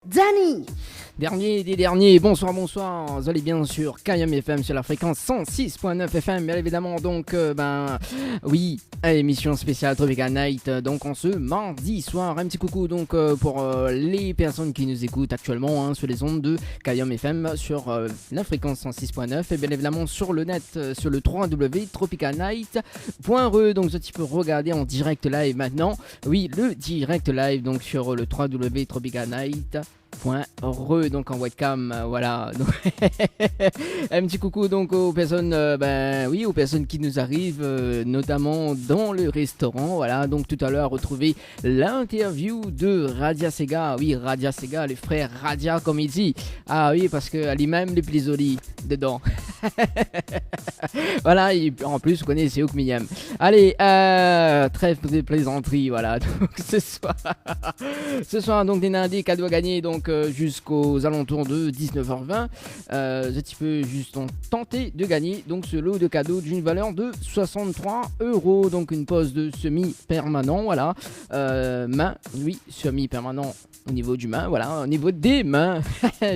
Danny. Dernier des derniers, bonsoir, vous allez bien sur KM FM sur la fréquence 106.9 FM, bien évidemment, donc, oui, émission spéciale Tropical Night, donc en ce mardi soir, un petit coucou donc pour les personnes qui nous écoutent actuellement sur les ondes de KM FM sur la fréquence 106.9 et bien évidemment sur le net, sur le www.tropicalnight.re, donc tu peux regarder en direct live maintenant, oui, le direct live donc sur le www.tropicalnight.re, donc en webcam, voilà. Donc un petit coucou donc aux personnes, aux personnes qui nous arrivent, notamment dans le restaurant, voilà. Donc tout à l'heure, retrouver l'interview de Radia Sega, oui, Radia Sega, les frères Radia comme il dit, ah oui, parce qu'elle est même les plus jolis dedans. Voilà, et en plus, vous connaissez Ouk Miyam. Allez, trêve de plaisanterie, voilà. Donc ce soir, donc des lundis, cadeaux à gagner, donc jusqu'aux alentours de 19h20. Tu peux juste tenter de gagner donc ce lot de cadeaux d'une valeur de 63€. Donc une pose de semi-permanent, voilà. Main, oui, semi-permanent au niveau du main, voilà, au niveau des mains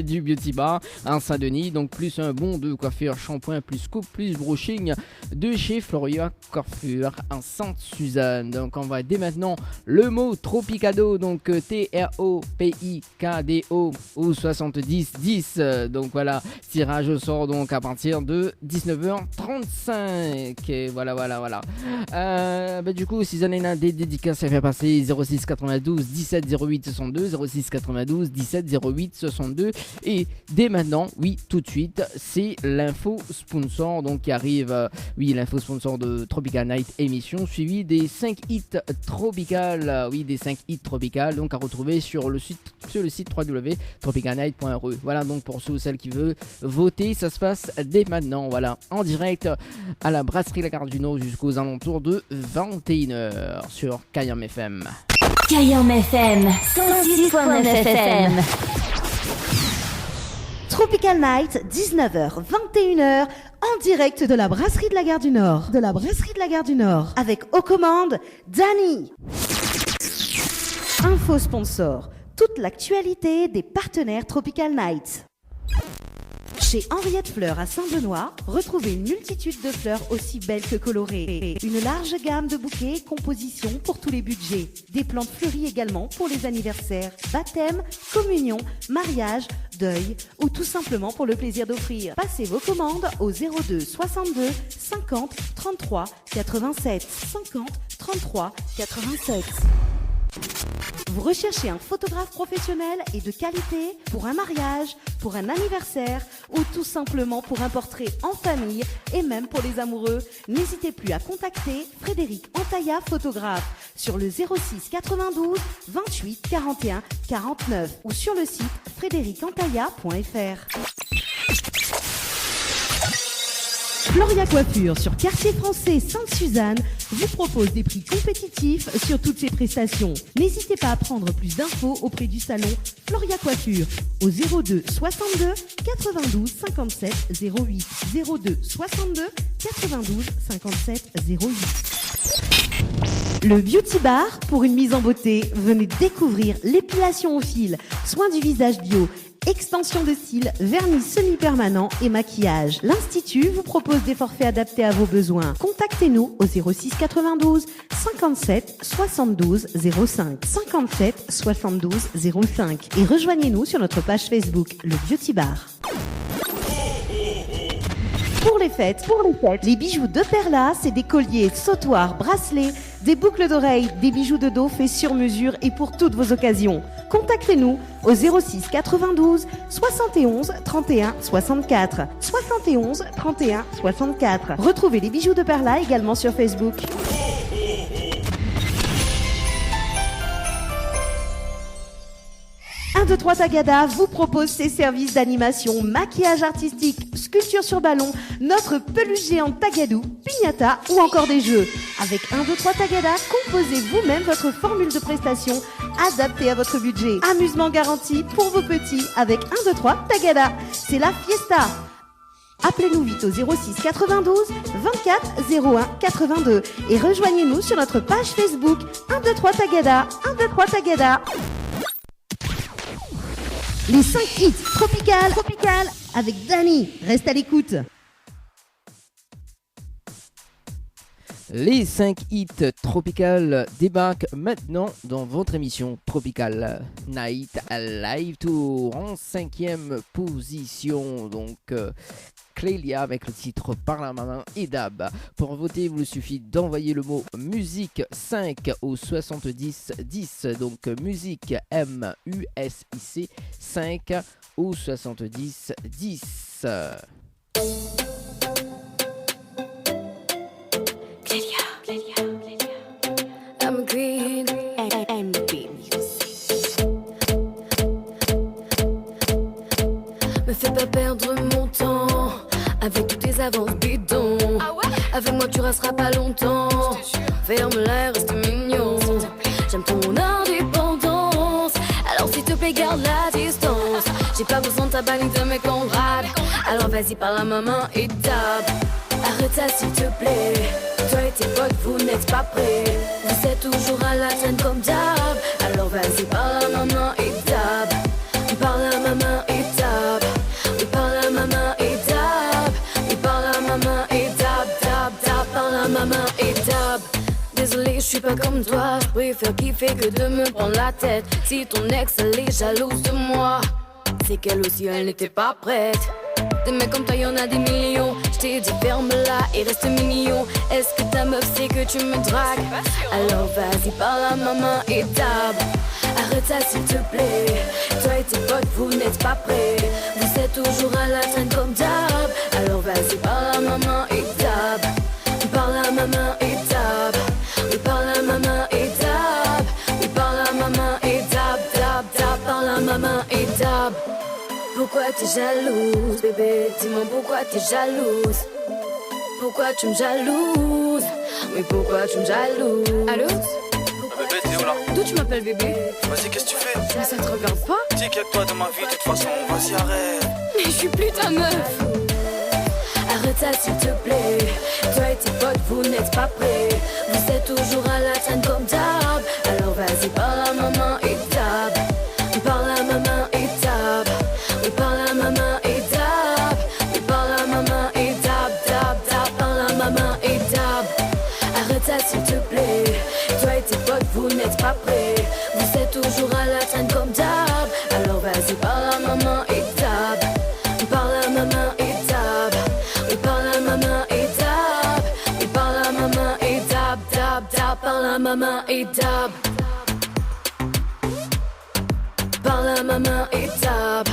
du Beauty Bar à Saint-Denis, donc plus un bon de coiffure, shampoing, plus coupe, plus brushing de chez Floria Coiffure à Sainte-Suzanne. Donc on va dès maintenant le mot Tropicado, donc TROPIKDO ou 7010, donc voilà, tirage au sort donc à partir de 19h35 et voilà. Du coup, si vous avez des dédicaces à faire passer, 06 92 17 08 62, 06 92 17 08 62, et dès maintenant, oui, tout de suite, c'est l'info sponsor donc qui arrive, oui, l'info sponsor de Tropical Night émission, suivi des 5 hits tropical, oui, des 5 hits tropical, donc à retrouver sur le site www.tropicalnight.re. Voilà, donc pour ceux ou celles qui veulent voter, ça se passe dès maintenant, voilà, en direct à la brasserie La Gare du Nord jusqu'aux alentours de 21h sur KM FM. KM FM 106.9 FM. Tropical Night, 19h, 21h, en direct de la brasserie de la Gare du Nord. Avec aux commandes, Danny. Info sponsor, toute l'actualité des partenaires Tropical Night. Chez Henriette Fleurs à Saint-Benoît, retrouvez une multitude de fleurs aussi belles que colorées. Une large gamme de bouquets et compositions pour tous les budgets. Des plantes fleuries également pour les anniversaires, baptêmes, communions, mariages, deuil ou tout simplement pour le plaisir d'offrir. Passez vos commandes au 02 62 50 33 87 50 33 87. Vous recherchez un photographe professionnel et de qualité pour un mariage, pour un anniversaire ou tout simplement pour un portrait en famille et même pour les amoureux? N'hésitez plus à contacter Frédéric Antaïa, photographe, sur le 06 92 28 41 49 ou sur le site frédéricantaïa.fr. Floria Coiffure sur Quartier Français Sainte-Suzanne vous propose des prix compétitifs sur toutes ses prestations. N'hésitez pas à prendre plus d'infos auprès du salon Floria Coiffure au 02 62 92 57 08 02 62 92 57 08. Le Beauty Bar pour une mise en beauté. Venez découvrir l'épilation au fil, soins du visage bio, extension de cils, vernis semi-permanent et maquillage. L'Institut vous propose des forfaits adaptés à vos besoins. Contactez-nous au 06 92 57 72 05 57 72 05 et rejoignez-nous sur notre page Facebook, le Beauty Bar. Pour les fêtes, les bijoux de Perla, c'est des colliers, sautoirs, bracelets, des boucles d'oreilles, des bijoux de dos faits sur mesure et pour toutes vos occasions. Contactez-nous au 06 92 71 31 64. 71 31 64. Retrouvez les bijoux de Perla également sur Facebook. 1, 2, 3 Tagada vous propose ses services d'animation, maquillage artistique, sculpture sur ballon, notre peluche géante Tagadou, piñata ou encore des jeux. Avec 1, 2, 3 Tagada, composez vous-même votre formule de prestation adaptée à votre budget. Amusement garanti pour vos petits avec 1, 2, 3 Tagada. C'est la fiesta. Appelez-nous vite au 06 92 24 01 82 et rejoignez-nous sur notre page Facebook 1, 2, 3 Tagada. 1, 2, 3 Tagada. Les 5 hits Tropical avec Dani. Reste à l'écoute. Les 5 hits Tropical débarquent maintenant dans votre émission Tropical Night Live Tour en 5e position. Donc Clélia avec le titre Par la main et Dab. Pour voter, il vous suffit d'envoyer le mot musique 5 au 70 10. Donc musique MUSIC 5 au 70 10. I'm a queen and the beat music. Me fais pas perdre mon temps avec toutes tes avances bidons. Avec moi tu resteras pas longtemps. Ferme-la, reste mignon. J'aime ton indépendance. Alors s'il te plaît garde la distance. J'ai pas besoin de ta balle de mes cambrades. Alors vas-y par la maman et tape. Arrête ça s'il te plaît. Toi et tes potes vous n'êtes pas prêts. Vous êtes toujours à la traîne comme d'hab. Alors vas-y par la maman et tape. Par la maman et tape. Oui par la maman et tape. Oui par la maman et tape. Par la maman et tape. Désolée je suis pas comme toi. Je préfère kiffer que de me prendre la tête. Si ton ex elle est jalouse de moi, c'est qu'elle aussi elle n'était pas prête. Des mecs comme toi y'en a des millions. J't'ai dit ferme-la et reste mignon. Est-ce que ta meuf sait que tu me dragues? Alors vas-y par la maman et dab. Arrête ça s'il te plaît. Toi et tes potes vous n'êtes pas prêts. Vous êtes toujours à la traîne comme d'hab. Alors vas-y par la maman et dab. Par la maman et dab. Oui par la maman et dab. Oui par la maman et dab. Par la maman et dab. Pourquoi t'es jalouse, bébé? Dis-moi pourquoi t'es jalouse. Pourquoi tu me jalouses? Mais pourquoi tu me jalouses? Allô? Bébé, t'es où là? D'où tu m'appelles bébé? Vas-y, qu'est-ce que tu fais? Mais ça te regarde pas? Dis qu'il y a que toi dans ma vie, de toute façon, vas-y, arrête. Mais je suis plus ta meuf. Arrête ça s'il te plaît. Toi et tes potes vous n'êtes pas prêts. Vous êtes toujours à la traîne comme d'hab. Alors vas-y par la maman et tape. Par la maman et tape. Oui par la maman et tape. Oui par la maman et tape. Par la maman et tape. Arrête ça s'il te plaît. Toi et tes potes vous n'êtes pas prêts. Vous êtes toujours à la traîne comme d'hab. Alors vas-y par la maman et tape. Par la maman et tape. Oui par la maman et tape. Oui par la maman et tape. Par la maman et tape. Par la maman et tape.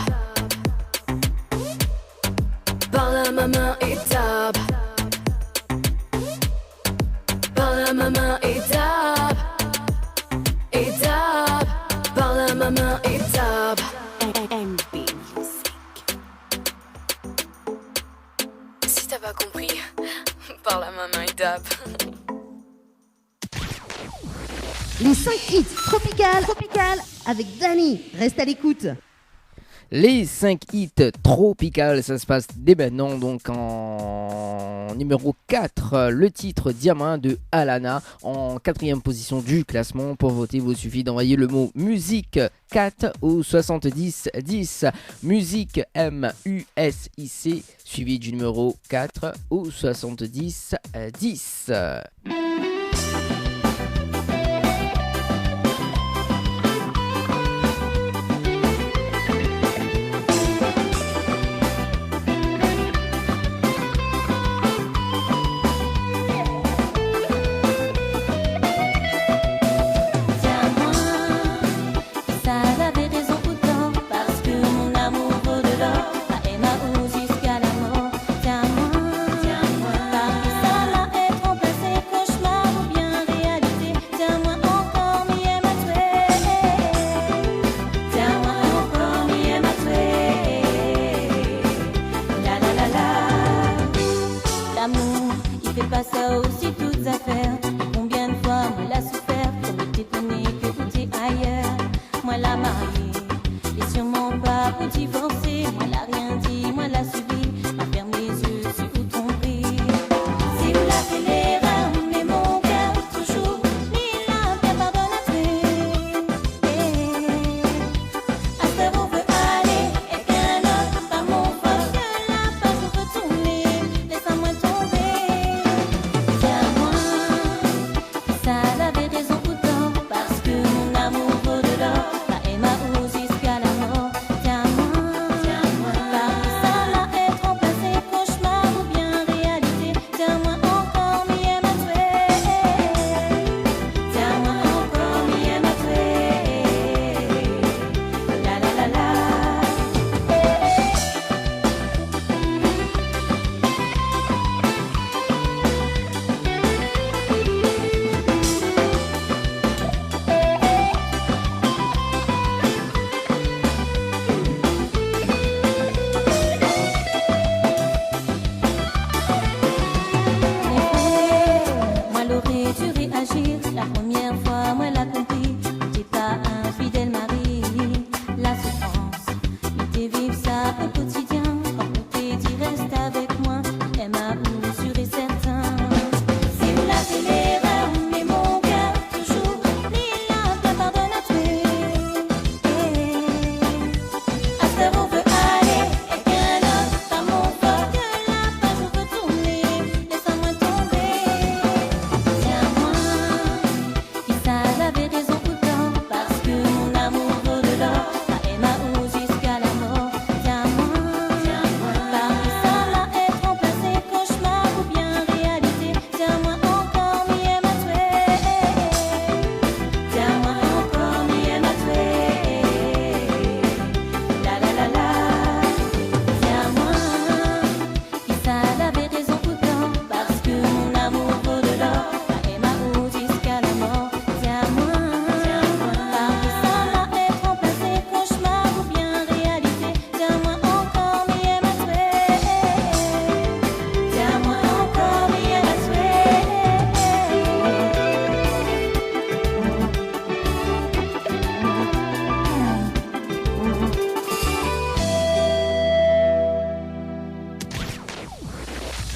Par la maman et tape. Par la maman et tape. Et tape. Par la maman et tape. Si t'as pas compris, par la maman et tape. Les 5 hits Tropical avec Dani. Reste à l'écoute. Les 5 hits Tropical, ça se passe dès maintenant. Donc en numéro 4, le titre Diamant de Alana. En 4e position du classement. Pour voter, il vous suffit d'envoyer le mot musique 4 au 70 10. Musique MUSIC suivi du numéro 4 au 70 10.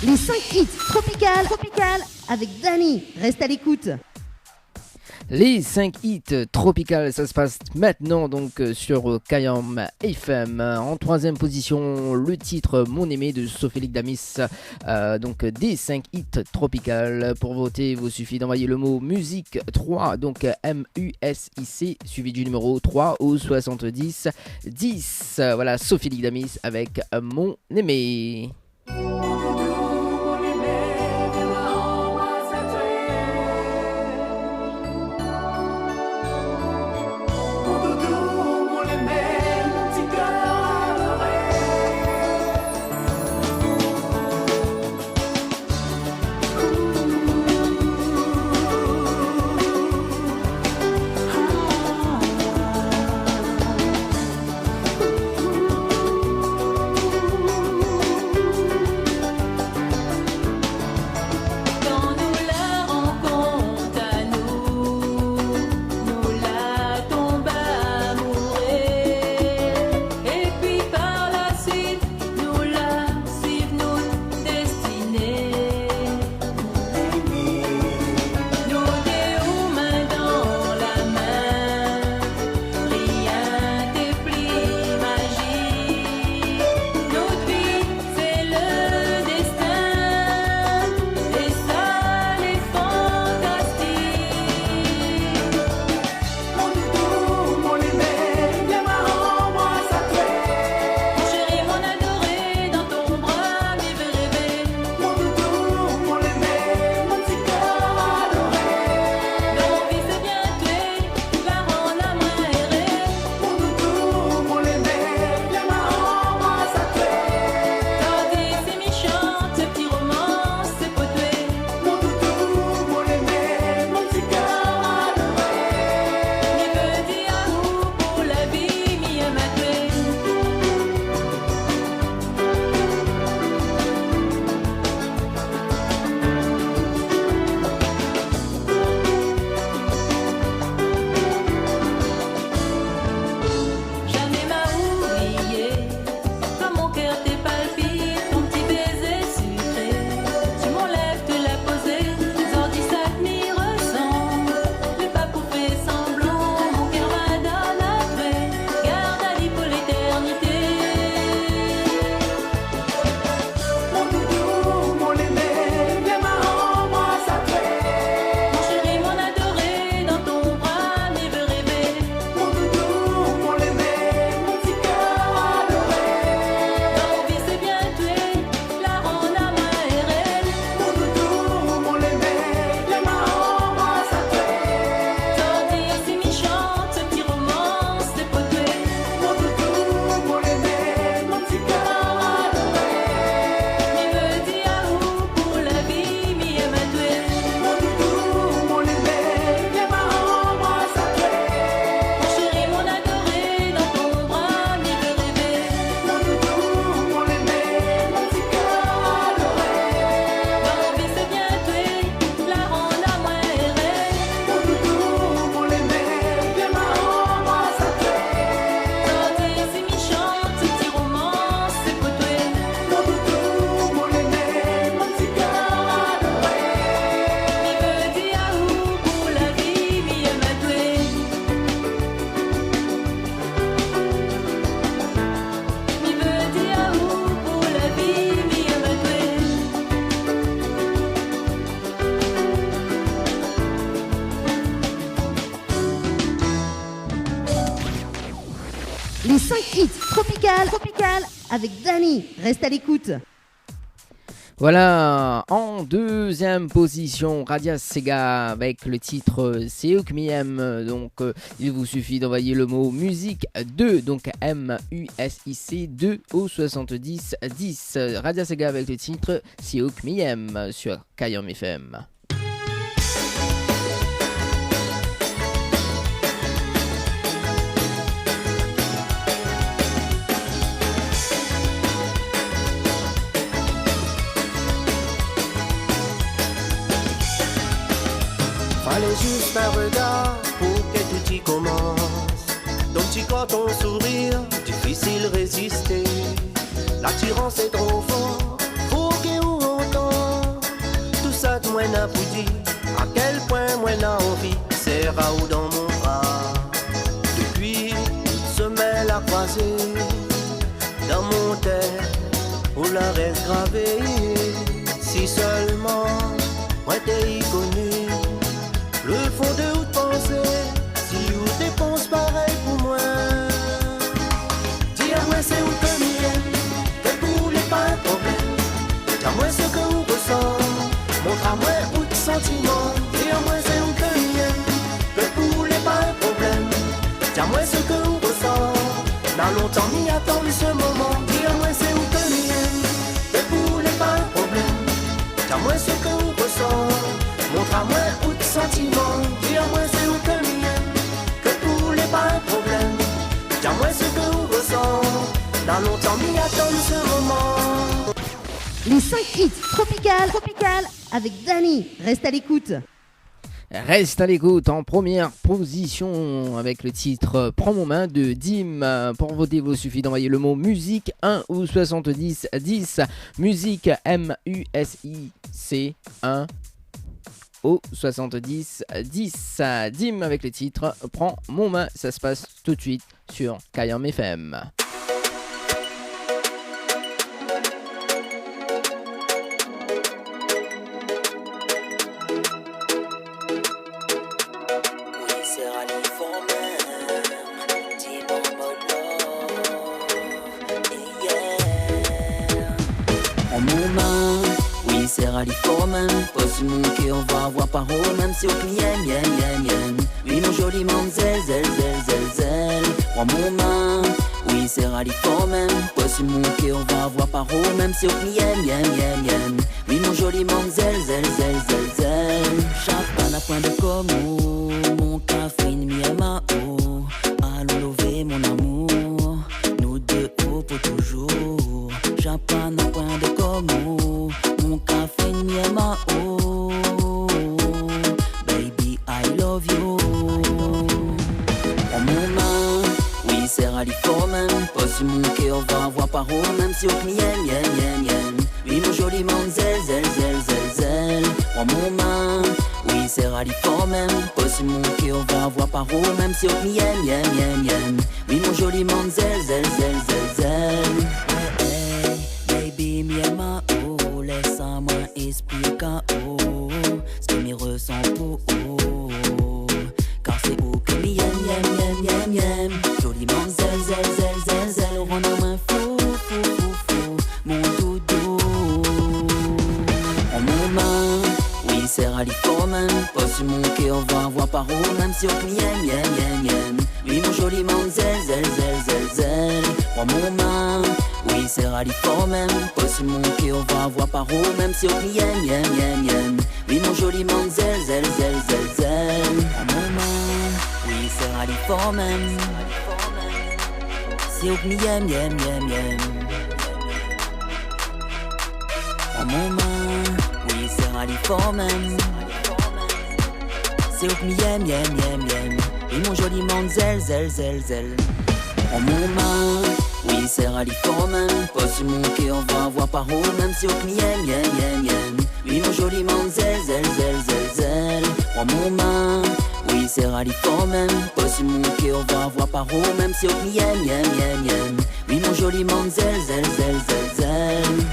Les 5 hits Tropical avec Dani. Reste à l'écoute. Les 5 hits Tropical, ça se passe maintenant donc sur Kayam FM. En troisième position, le titre Mon Aimé de Sophélique Damis. Donc des 5 hits Tropical. Pour voter, il vous suffit d'envoyer le mot musique 3, donc MUSIC, suivi du numéro 3 au 70 10. Voilà, Sophélique Damis avec Mon Aimé. Les 5 hits Tropical avec Dani. Reste à l'écoute. Voilà, en deuxième position, Radia Sega avec le titre Seok Miem. Donc, il vous suffit d'envoyer le mot musique 2, donc MUSIC 2 au 70 10. Radia Sega avec le titre Seok Miem sur Kayam FM. Fallait juste un regard pour que tout y commence. Donc tu quand ton sourire, difficile résister. L'attirance est trop forte, faut que on dit à quel point moi n'a envie, c'est Raoult dans mon bras. Depuis, semelle à croiser dans mon tête, où la reste gravée. Si seulement moi t'ai connu, le fond de où penser, si où dépense pareil pour moi. Dis à moi c'est où que m'aime, que pour les pas un problème. Dis à moi ce que vous ressent, montre à moi où de sentiments. Dis à moi c'est où que m'aime, que pour les pas un problème. Dis à moi ce que vous ressent, n'a longtemps m'y attendre ce moment. Dis à moi c'est où que m'aime, que pour les pas un problème. Dis à moi ce que vous ressent, montre à moi où de sentiments. Dis à moi c'est où que m'aime, que pour les pas un problème. Dis à moi ce que vous ressent, n'a longtemps m'y attendre ce moment. Les 5 hits Tropical avec Dani. Reste à l'écoute. Reste à l'écoute en première position avec le titre Prends mon main de Dim. Pour voter, il suffit d'envoyer le mot musique 1 ou 70 10. Musique MUSIC 1 ou 70 10. Dim avec le titre Prends mon main. Ça se passe tout de suite sur Kayam FM. C'est rallye for même, pas sur mon cœur, on va avoir par haut, même si au yen, yen, yen, yen. Oui, mon joli manzel, zel, zel, zel, zel. Prends mon main, oui, c'est rallye for même, pas sur mon cœur, on va avoir par haut, même si au yen, yen, yen, yen. Oui, mon joli manzel, zel, zel, zel, zel. Chapan à point de como, mon café, mi ma eau. Allons lever mon amour, nous deux hauts pour toujours. Chapan à point de como. Mon café ni ma oh, baby I love you. En mon main, oui c'est rallye for même, pas sur mon cœur on va avoir par haut, même si au yen yen yen yen. Oui mon joli manzel zel zel zel zel. En mon main, oui c'est rallye for même, pas sur mon cœur on va avoir par haut, même si au yen yen yen yen. Oui mon joli manzel zel zel zel zel. Hey, baby mi ma oh, laisse-moi expliquer oh, ce que m'y ressent pour oh, car c'est où que m'y aime, joliment zel zel zel zel zel, rend à main fou, fou, fou, fou, mon doudou. En mon main, oui c'est rallye for même, pas sur mon cœur on va avoir par haut, même si on m'y aime, oui mon joliment zel zel zel zel zel, en mon main. Oui, c'est rallye for même, pas sur mon cœur, on va avoir par haut, même si on yen, yen, yen, yen. Oui, mon joli manzel, zel, zel, zel, zel. En mon main, oui, c'est rallye for même, si on yen, yen, yen, yen. En mon main, oui, c'est rallye for même, si on yen, yen, yen, yen. Oui, mon joli manzel, zel, zel, zel. En mon main, oui c'est rallye for même, pas sur mon cœur on va avoir par haut, même si on yen, yen, yen, yen. Oui mon joli manzel, zel, zel, zel, zel. En mon main, oui c'est rallye for même, pas sur mon cœur on va avoir par haut, même si on yen, yen, yen, yen. Oui mon joli manzel, zel, zel, zel, zel.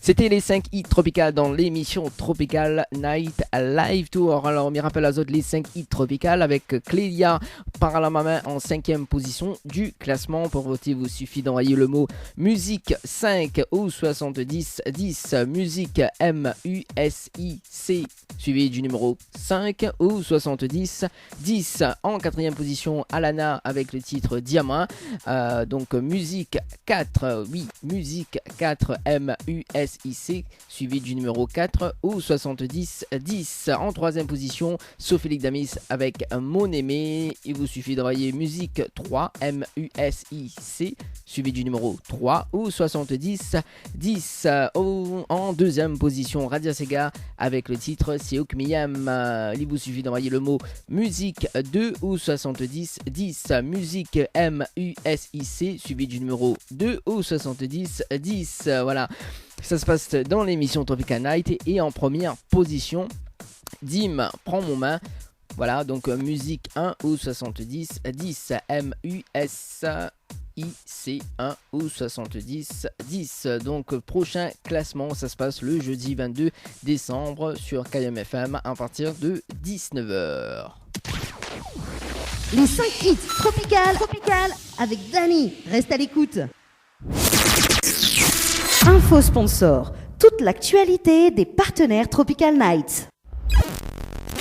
C'était les 5 hits Tropical dans l'émission Tropical Night Live Tour. Alors, on me rappelle à autres les 5 hits Tropical avec Clélia par la main en 5e position du classement. Pour voter, il vous suffit d'envoyer le mot musique 5 ou 70 10. Musique MUSIC suivi du numéro 5 ou 70 10. En 4e position, Alana avec le titre Diamant. Donc, musique 4, oui, musique 4 MUSIC USIC, suivi du numéro 4 ou 7010. En troisième position, Sophie Damis avec Mon Aimé. Il vous suffit d'envoyer musique 3 MUSIC, suivi du numéro 3 ou 7010. En deuxième position, Radia Sega avec le titre Seouk Miyam. Il vous suffit d'envoyer le mot musique 2 ou 7010. Musique MUSIC, suivi du numéro 2 ou 7010. Voilà, ça se passe dans l'émission Tropical Night. Et en première position, Dim, Prends mon main. Voilà, donc musique 1 ou 70 10 MUSIC 1 ou 70 10. Donc prochain classement, ça se passe le jeudi 22 décembre sur KMFM à partir de 19h. Les 5 hits Tropical avec Dani. Reste à l'écoute. Info sponsor. Toute l'actualité des partenaires Tropical Nights.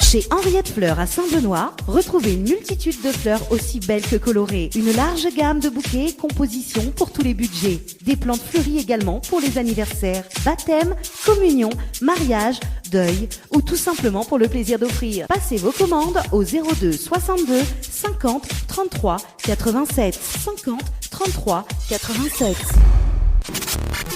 Chez Henriette Fleurs à Saint-Benoît, retrouvez une multitude de fleurs aussi belles que colorées. Une large gamme de bouquets et compositions pour tous les budgets. Des plantes fleuries également pour les anniversaires, baptêmes, communions, mariages, deuil ou tout simplement pour le plaisir d'offrir. Passez vos commandes au 02 62 50 33 87 50 33 87.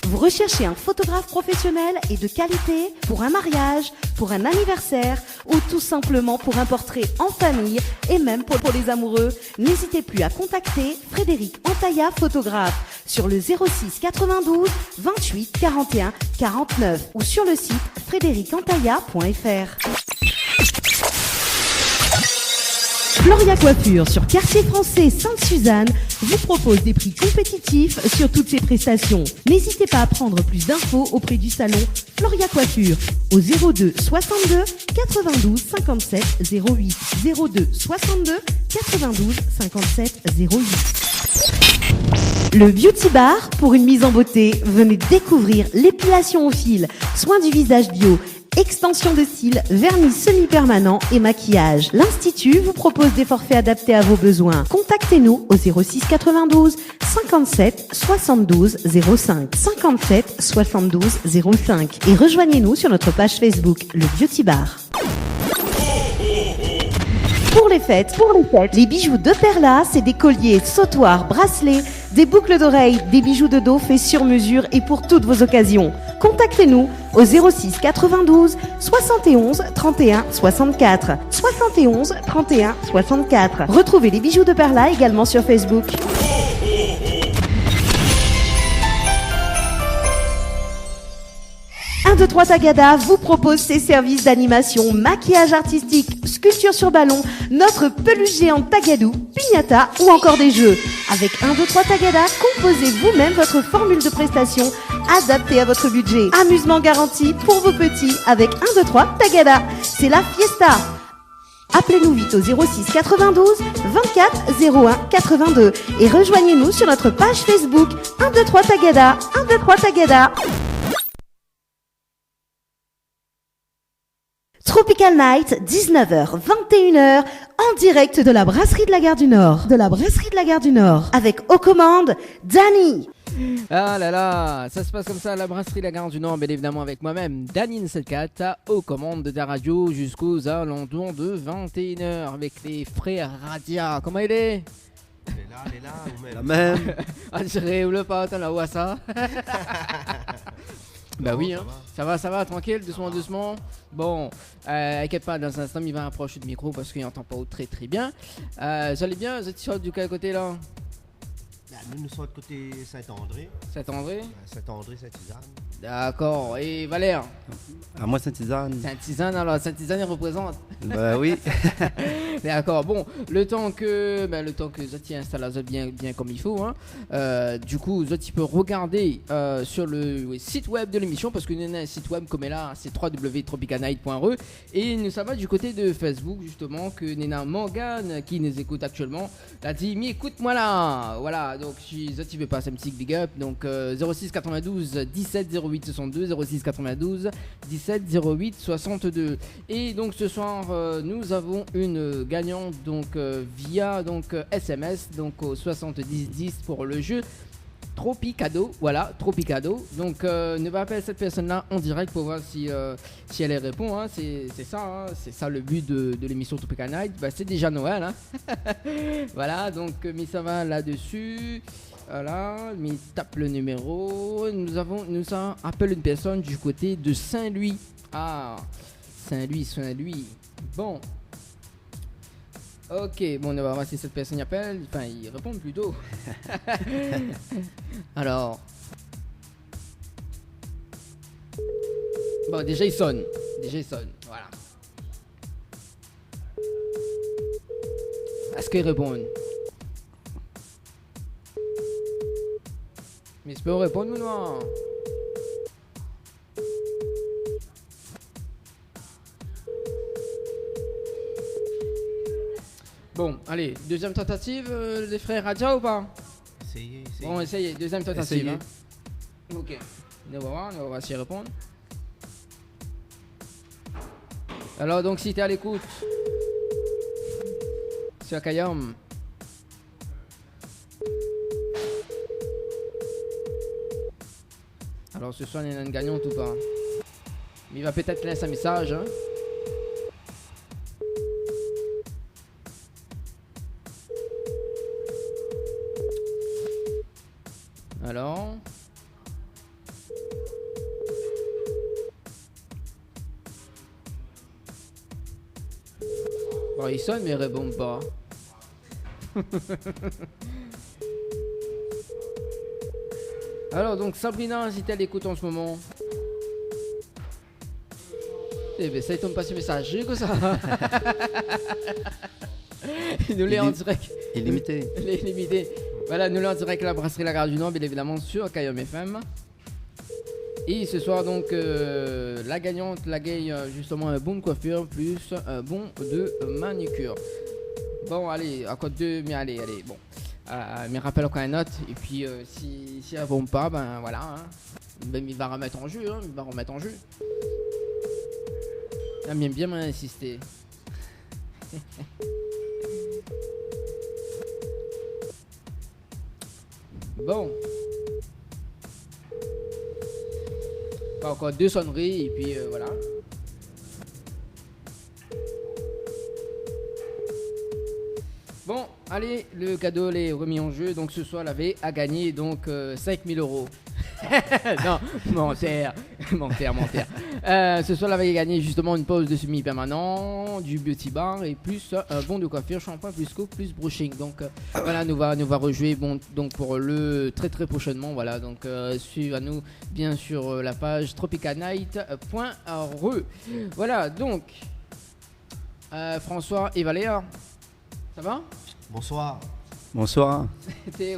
Vous recherchez un photographe professionnel et de qualité pour un mariage, pour un anniversaire ou tout simplement pour un portrait en famille et même pour les amoureux? N'hésitez plus à contacter Frédéric Antaïa, photographe, sur le 06 92 28 41 49 ou sur le site frédéricantaïa.fr. Floria Coiffure sur Quartier Français Sainte-Suzanne vous propose des prix compétitifs sur toutes ses prestations. N'hésitez pas à prendre plus d'infos auprès du salon Floria Coiffure au 02 62 92 57 08 02 62 92 57 08. Le Beauty Bar pour une mise en beauté. Venez découvrir l'épilation au fil, soins du visage bio, extension de cils, vernis semi-permanent et maquillage. L'Institut vous propose des forfaits adaptés à vos besoins. Contactez-nous au 06 92 57 72 05 57 72 05 et rejoignez-nous sur notre page Facebook, le Beauty Bar. Pour les fêtes, les bijoux de Perla, c'est des colliers, sautoirs, bracelets, des boucles d'oreilles, des bijoux de dos faits sur mesure et pour toutes vos occasions. Contactez-nous au 06 92 71 31 64 71 31 64. Retrouvez les bijoux de Perla également sur Facebook. 1, 2, 3 Tagada vous propose ses services d'animation, maquillage artistique, sculpture sur ballon, notre peluche géante Tagadou, piñata ou encore des jeux. Avec 1, 2, 3 Tagada, composez vous-même votre formule de prestation adaptée à votre budget. Amusement garanti pour vos petits avec 1, 2, 3 Tagada. C'est la fiesta. Appelez-nous vite au 06 92 24 01 82 et rejoignez-nous sur notre page Facebook 1, 2, 3 Tagada. 1, 2, 3 Tagada. Tropical Night, 19h, 21h, en direct de la brasserie de la Gare du Nord. Avec aux commandes, Dani. Ah là là, ça se passe comme ça à la brasserie La Gare du Nord, bien évidemment avec moi-même, Dani 74, aux commandes de ta radio jusqu'aux alentours de 21h avec les frères Radia. Comment il est? Elle est là, on met la même. Ah, je le pote, on la voit ça. Bah oui, hein. Ça va, tranquille, doucement. Bon, inquiète pas, dans un instant, il va approcher du micro parce qu'il n'entend pas très très bien. Vous allez bien, vous êtes sur du quel côté là? Nous sommes de côté Saint-André. Saint-André, Saint-Isane. D'accord, et Valère? À moi Saint-Isane. Saint-Isane, alors Saint-Isane il représente. Bah oui. D'accord, bon, le temps que Zoti installe Zot bien comme il faut, hein, du coup Zoti peut regarder sur le site web de l'émission parce que nous avons un site web comme là, c'est www.tropicalnight.re et nous ça va du côté de Facebook justement que Nena Morgan qui nous écoute actuellement l'a dit mais écoute-moi là, voilà donc si Zoti veut passer un petit big up donc 06 92 17 08 62 06 92 17 08 62 et donc ce soir nous avons une gagnante donc via donc SMS donc au 70 10 pour le jeu Tropicado, voilà, Tropicado. Donc, ne va appeler cette personne-là en direct pour voir si elle répond. Hein. C'est ça, hein. C'est ça le but de l'émission Tropical Night. Bah, c'est déjà Noël. Hein. Voilà, donc, mais ça va là-dessus. Voilà, mais tape le numéro. Nous avons appelé une personne du côté de Saint-Louis. Ah, Saint-Louis. Bon. Ok, bon, on va voir si cette personne y appelle. Enfin, il répond plutôt. Alors. Bon, déjà il sonne. Voilà. Est-ce qu'il répond? Mais je peux répondre ou non? Bon, allez, deuxième tentative, les frères Raja ou pas? Essayez. Bon, essayez, deuxième tentative. Essayez. Hein. Ok, on va voir s'il répond. Alors, donc, si t'es à l'écoute, sur Kayam. Alors, ce soir, il y en a une gagnante ou pas? Mais il va peut-être laisser un message. Hein. Alors. Bon, il sonne mais il répond pas. Alors donc Sabrina, si t'es à l'écoute en ce moment. Eh ben ça il tombe pas ce message que ça. Nous l'est en direct. Illimité. Illimité. Voilà, nous l'est en direct à la brasserie La Gare du Nord, bien évidemment sur Kayom FM. Et ce soir donc la gagnante la gagne justement un bon de coiffure plus un bon de manucure. Bon allez, à quoi deux, mais allez, bon. Mais rappelle encore une note et puis si elle ne répond pas, ben voilà. Hein. Ben, il va remettre en jeu, hein, Il aime bien insister. Bon. Encore deux sonneries et puis voilà. Bon, allez, le cadeau est remis en jeu. Donc ce soir, elle avait à gagner donc 5000 €. Non, menteur. Ce soir, elle avait gagné justement une pause de semi-permanent, du beauty bar et plus un bon de coiffure, shampoing, plus coupe, plus brushing. Donc voilà, nous va rejouer bon, donc pour le très prochainement. Voilà, donc suivez-nous bien sur la page tropicalnight.re. Voilà, donc François et Valéa. Ça va? Bonsoir. Bonsoir. Ça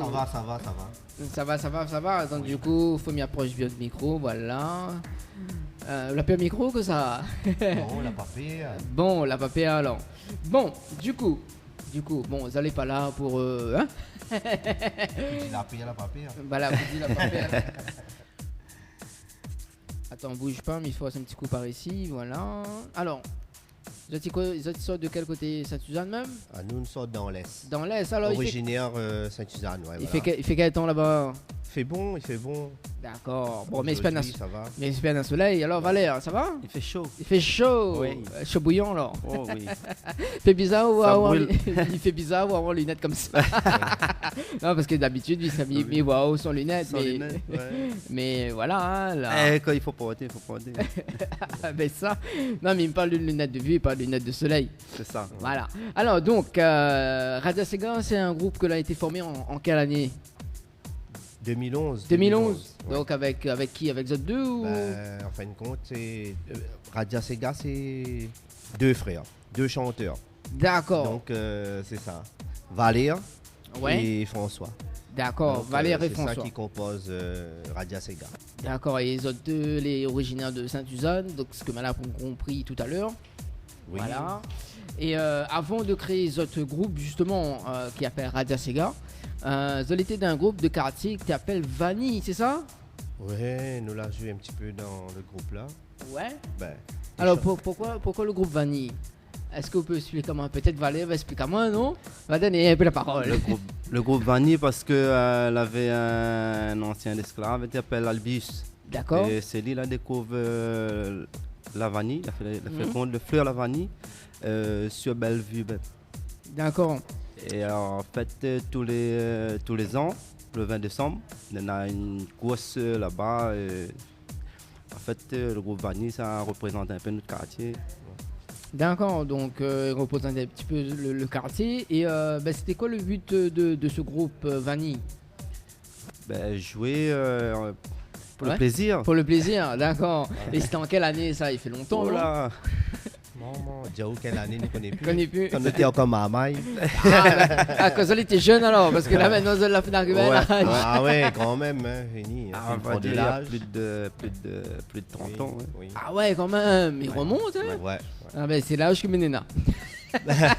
va. Donc du coup, faut m'y approcher bien le micro, voilà. La paix micro que ça. Bon, la papier. Bon, la papier alors. Bon, du coup, bon, vous n'allez pas là pour hein? La papier. Voilà, vous dites la papier. Attends, bouge pas, mais il faut un petit coup par ici, voilà. Alors. Vous êtes sorti de quel côté? Sainte-Suzanne même? Nous sommes dans l'Est. Dans l'Est, alors originaire Sainte-Suzanne, ouais. Il fait quel temps là-bas? Il fait bon. D'accord. Bon, mais c'est pas un soleil. Alors Valère, ça va? Il fait chaud. Oui. Chaud bouillant alors. Oh oui. Il fait bizarre ou avoir lunettes comme ça. Non, parce que d'habitude, il s'habille sans lunettes. Mais voilà. Hein, là. Quand il faut pointer. Ben ça. Non, mais il me parle d'une lunette de vue et pas de lunettes de soleil. C'est ça. Voilà. Alors donc, Radio Sega, c'est un groupe que l'a été formé en quelle année? 2011. Ouais. Donc avec qui? Avec Zot 2 ou... En fin de compte, Radio Sega, c'est deux frères, deux chanteurs. D'accord. Donc c'est ça. Valère et François. D'accord, donc, Valère et François. C'est ça qui compose Radio Sega. D'accord, et les autres deux, les originaires de Sainte-Suzanne, donc ce que Malap a compris tout à l'heure. Oui. Voilà. Et avant de créer les autres groupes, justement, qui appellent Radio Sega, vous étiez d'un groupe de quartier qui s'appelle Vanille, c'est ça? Ouais, nous l'avons joué un petit peu dans le groupe là. Ouais. Alors pourquoi le groupe Vanille? Est-ce que vous pouvez expliquer comment? Peut-être Valère va expliquer à moi, non? Va donner un peu la parole. Le groupe Vanille parce que elle avait un ancien esclave qui s'appelle Albus. D'accord. Et c'est lui qui a découvert la vanille, il a fait le compte de fleur la vanille sur Bellevue. D'accord. Et en fait, tous les ans, le 20 décembre, il y a une course là-bas. En fait, le groupe Vanille, ça représente un peu notre quartier. D'accord, donc il représente un petit peu le quartier. Et c'était quoi le but de ce groupe Vanille? Jouer pour le Ouais. plaisir. Pour le plaisir, d'accord. Et c'était en quelle année ça? Il fait longtemps, Oh non? là. Non, Diao, quelle année, ne connaît plus. Connais plus. Quand on était encore Marmaille. Quand elle était jeune alors, parce que là maintenant elle a fait d'arriver à l'âge. Ah ouais, quand même, hein, Fini. On va dire, il y a plus de 30 ans. Ouais. Oui. Ah ouais, quand même, il remonte, hein? Ouais. Ah ben c'est l'âge que Ménéna.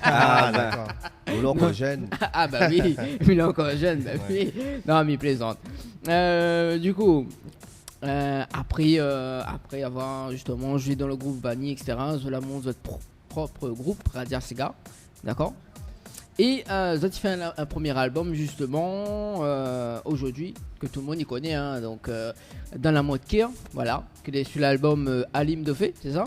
Ah, d'accord. Ou l'oncle jeune. Ah bah oui, il est encore jeune, bah oui. Non mais il plaisante. Du coup, après avoir justement joué dans le groupe Vanille, etc., cela monte votre propre groupe, Radia Sega, d'accord? Et vous avez fait un premier album justement aujourd'hui, que tout le monde y connaît, hein, donc dans la mode Kir, voilà, qui est sur l'album Alim Dofé, c'est ça?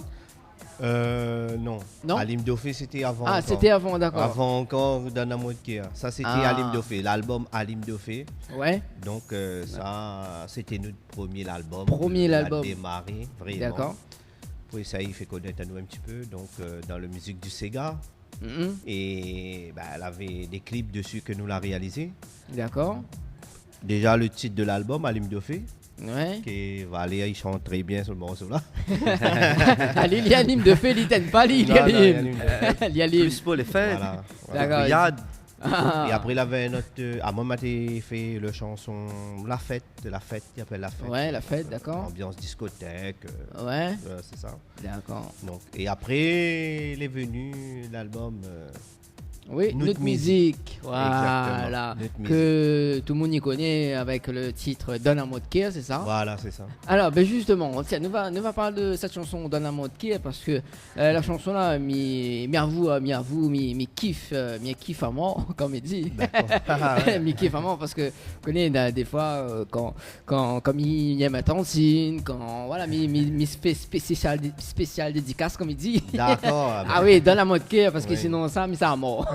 Non. Non. Alim Dofé, c'était avant. Ah, encore. c'était avant, d'accord. Avant encore dans la mode Kia. Ça, c'était Alim Dofé, l'album Alim Dofé. Ouais. Donc, ça, c'était notre premier album. Premier album. On a démarré, vraiment. D'accord. Puis ça, il fait connaître à nous un petit peu. Donc, dans la musique du Sega. Mhm. Et elle avait des clips dessus que nous l'a réalisé. D'accord. Déjà, le titre de l'album, Alim Dofé. Ouais. Qui va aller, il chante très bien ce morceau-là. Allez, il y a l'hymne de fait, il t'aime pas, il y a l'hymne. Il y a l'hymne. Plus pour les fêtes. Voilà. D'accord. Riyad. Ah. Et après, il avait un autre. À moi, j'ai fait la chanson La Fête, il appelle La Fête. Ouais, la fête, d'accord. Ambiance discothèque. Ouais. C'est ça. D'accord. Donc, et après, il est venu l'album. Oui, Notre notre musique. Voilà. Exactement, Notre Que tout le monde y connaît avec le titre Donne un mot de care, c'est ça? Voilà, c'est ça. Alors, ben justement, tiens, nous va parler de cette chanson Donne un mot de care parce que la chanson là, mi kiffe à mort, comme il dit. Mi kiffe à mort parce que vous connaissez des fois quand il aime tantine, quand voilà, mi fait spécial dédicace comme il dit. D'accord. Ah oui, Donne un mot de care parce que Oui. sinon ça, mi ça à mort.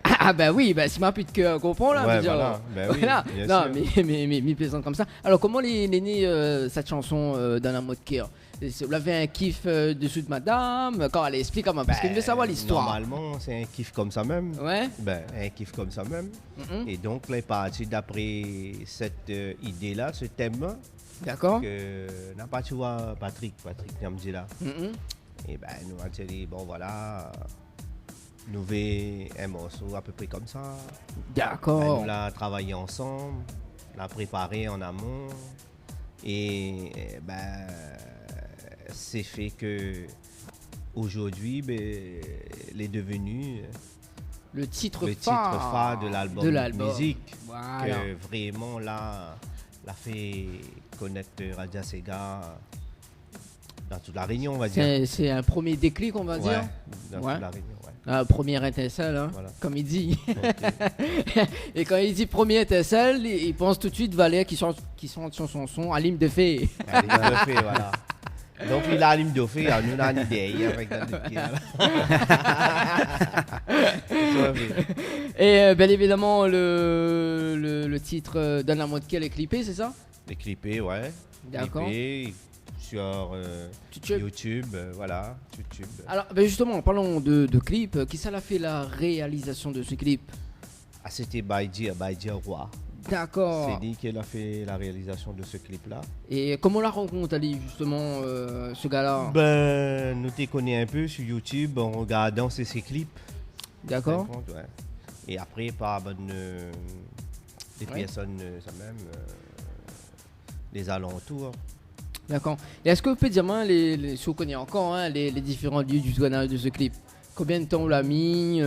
Ah bah oui, bah si ma pute que comprend là, Ouais, veux dire, voilà. Ben oui, voilà. bien Non, sûr. mais plaisante comme ça. Alors comment il est né cette chanson dans la mode cœur? Vous avez un kiff dessous de madame? Quand elle explique comment? Parce qu'il veut savoir l'histoire. Normalement, c'est un kiff comme ça même. Ouais. Un kiff comme ça même. Mhm. Et donc, là, il est parti d'après cette idée-là, ce thème-là, D'accord. que n'a pas tu vois Patrick me dit là. Mhm. Et ben, nous on dit, bon voilà, nous avons un morceau à peu près comme ça. D'accord. Nous l'avons travaillé ensemble, l'a préparé en amont. Et ben, c'est fait que aujourd'hui, ben, il est devenu Le titre le titre phare de l'album musique. Voilà. Que vraiment là, l'a fait connaître Radia Sega dans toute la Réunion, on va dire. C'est un premier déclic, on va dire. Dans Ouais. toute la Réunion, ouais. Première étincelle, hein, Voilà. comme il dit. Ok. Et quand il dit première étincelle, il pense tout de suite Valère qui chante son son à l'hymne de fée. Alim Dofé, voilà. Donc il a Alim Dofé, nous on a une idée avec notre pied, là. Et bien évidemment, le titre Donne la mode qu'elle est clippé, c'est ça? Les clippés, ouais. D'accord. Clippés sur YouTube. YouTube, voilà, YouTube. Alors, ben justement, parlons de clip. Qui ça l'a fait la réalisation de ce clip? Ah, c'était Baïdi Roi. D'accord. C'est lui qui a fait la réalisation de ce clip-là. Et comment la rencontre, Ali, justement, ce gars-là? Ben, nous te connais un peu sur YouTube en regardant ses clips. D'accord. Ouais. Et après, par des Ouais. personnes, ça même, les alentours. D'accord. Et est-ce que vous pouvez dire, moi, si vous connaissez encore hein, les différents lieux du tournage de ce clip? Combien de temps on l'a mis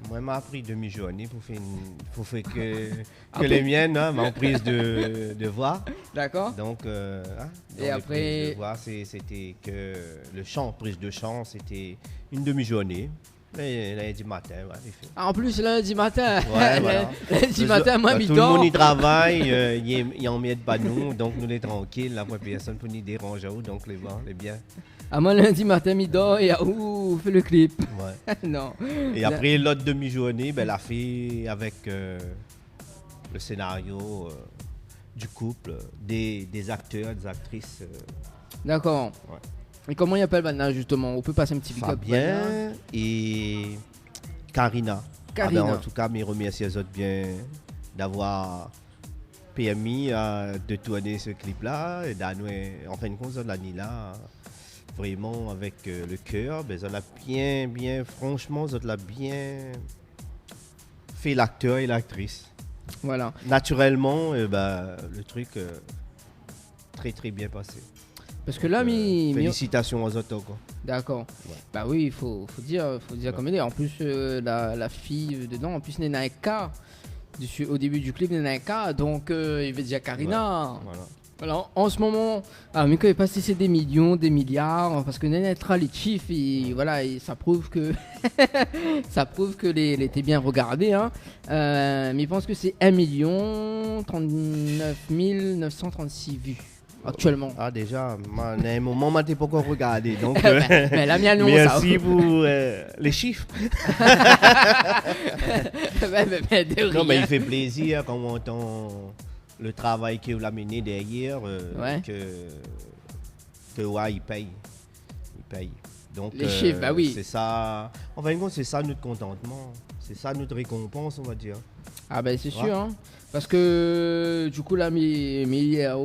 Moi, m'a pris demi-journée pour faire que Après- les miennes hein, m'ont prise de voix. D'accord. Donc, Et après- de voix, c'était que le chant, prise de chant, c'était une demi-journée. Lundi matin, ouais, il fait. Ah, en plus, lundi matin. Ouais, voilà. Lundi matin, moi, Tout mi le monde y travaille, il en met pas nous, donc nous les tranquilles, la personne pour nous déranger, donc les biens. Ah, moi, lundi matin, mi dort et on fait le clip. Ouais. Non. Et après l'autre demi-journée, la fille avec le scénario du couple, des acteurs, des actrices. D'accord. Ouais. Et comment il appelle maintenant justement? On peut passer un petit pick-up. Fabien et Karina. Karina. En tout cas, mes remercie à eux bien d'avoir permis de tourner ce clip-là. Et en fin de compte, l'année là, vraiment avec le cœur, ça l'a bien, franchement, ça l'a bien fait l'acteur et l'actrice. Voilà. Naturellement, le truc très bien passé. Parce que là, félicitations aux autos, quoi. D'accord. Ouais. Bah oui, il faut dire comme il est. En plus, la fille dedans, en plus, Nena Eka, au début du clip, Nena Eka, donc il veut dire Karina. Ouais, voilà. Alors, en ce moment, mais quand il passe, c'est des millions, des milliards, parce que Nena Eka, les chiffres, et ça prouve que était bien regardé. Hein. Mais il pense que c'est 1 039 936 vues. Actuellement. Ah déjà, à un moment, je n'ai pas encore regardé. Donc, mais la mienne, non, merci ça. pour les chiffres. Non, mais il fait plaisir quand on entend le travail qu'il a mené derrière, il paye. Donc, les chiffres, bah oui. C'est ça. En fin de compte, c'est ça notre contentement. C'est ça notre récompense, on va dire. Ah ben c'est sûr, hein. Parce que du coup là, il y a